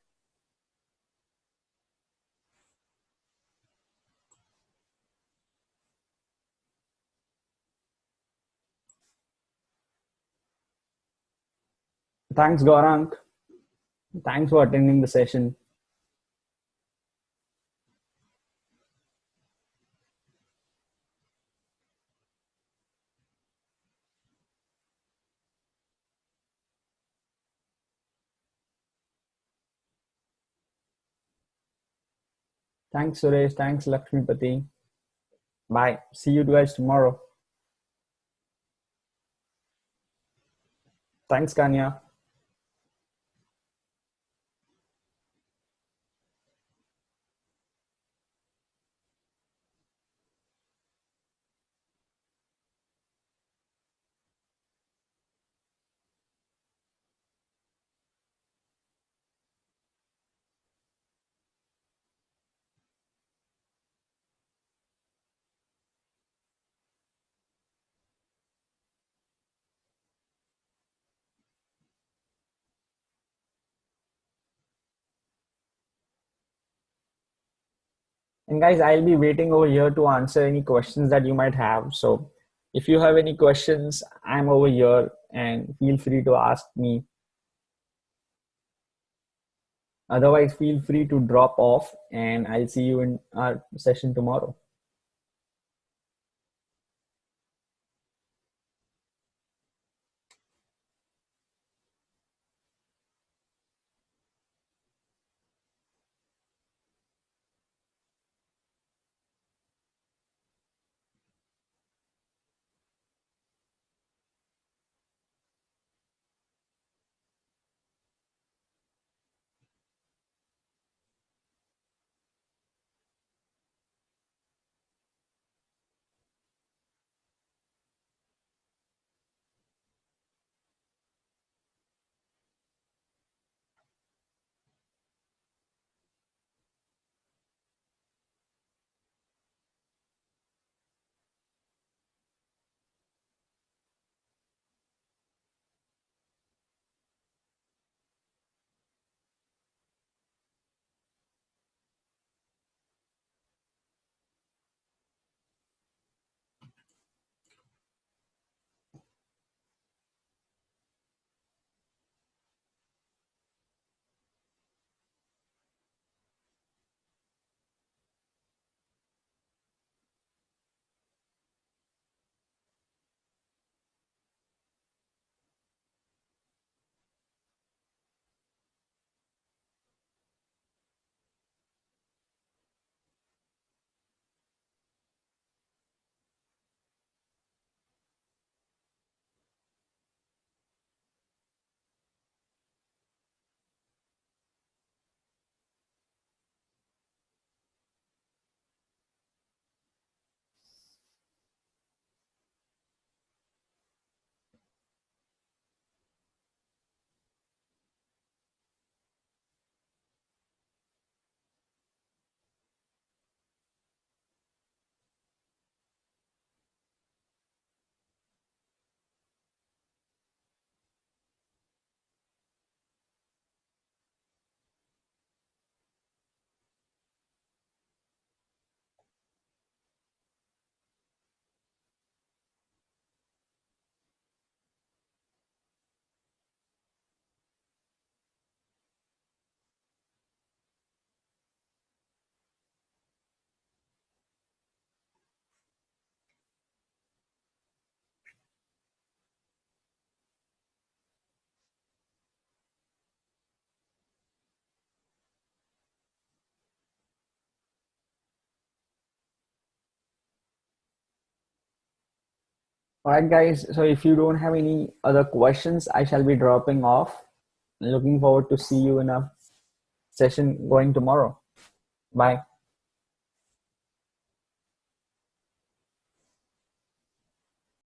Thanks, Gaurang. Thanks for attending the session. Thanks, Suresh. Thanks, Lakshmipati. Bye. See you guys tomorrow. Thanks, Kanya. And guys, I'll be waiting over here to answer any questions that you might have. So if you have any questions, I'm over here, and feel free to ask me. Otherwise, feel free to drop off, and I'll see you in our session tomorrow. All right, guys. So if you don't have any other questions, I shall be dropping off. Looking forward to see you in a session going tomorrow. Bye.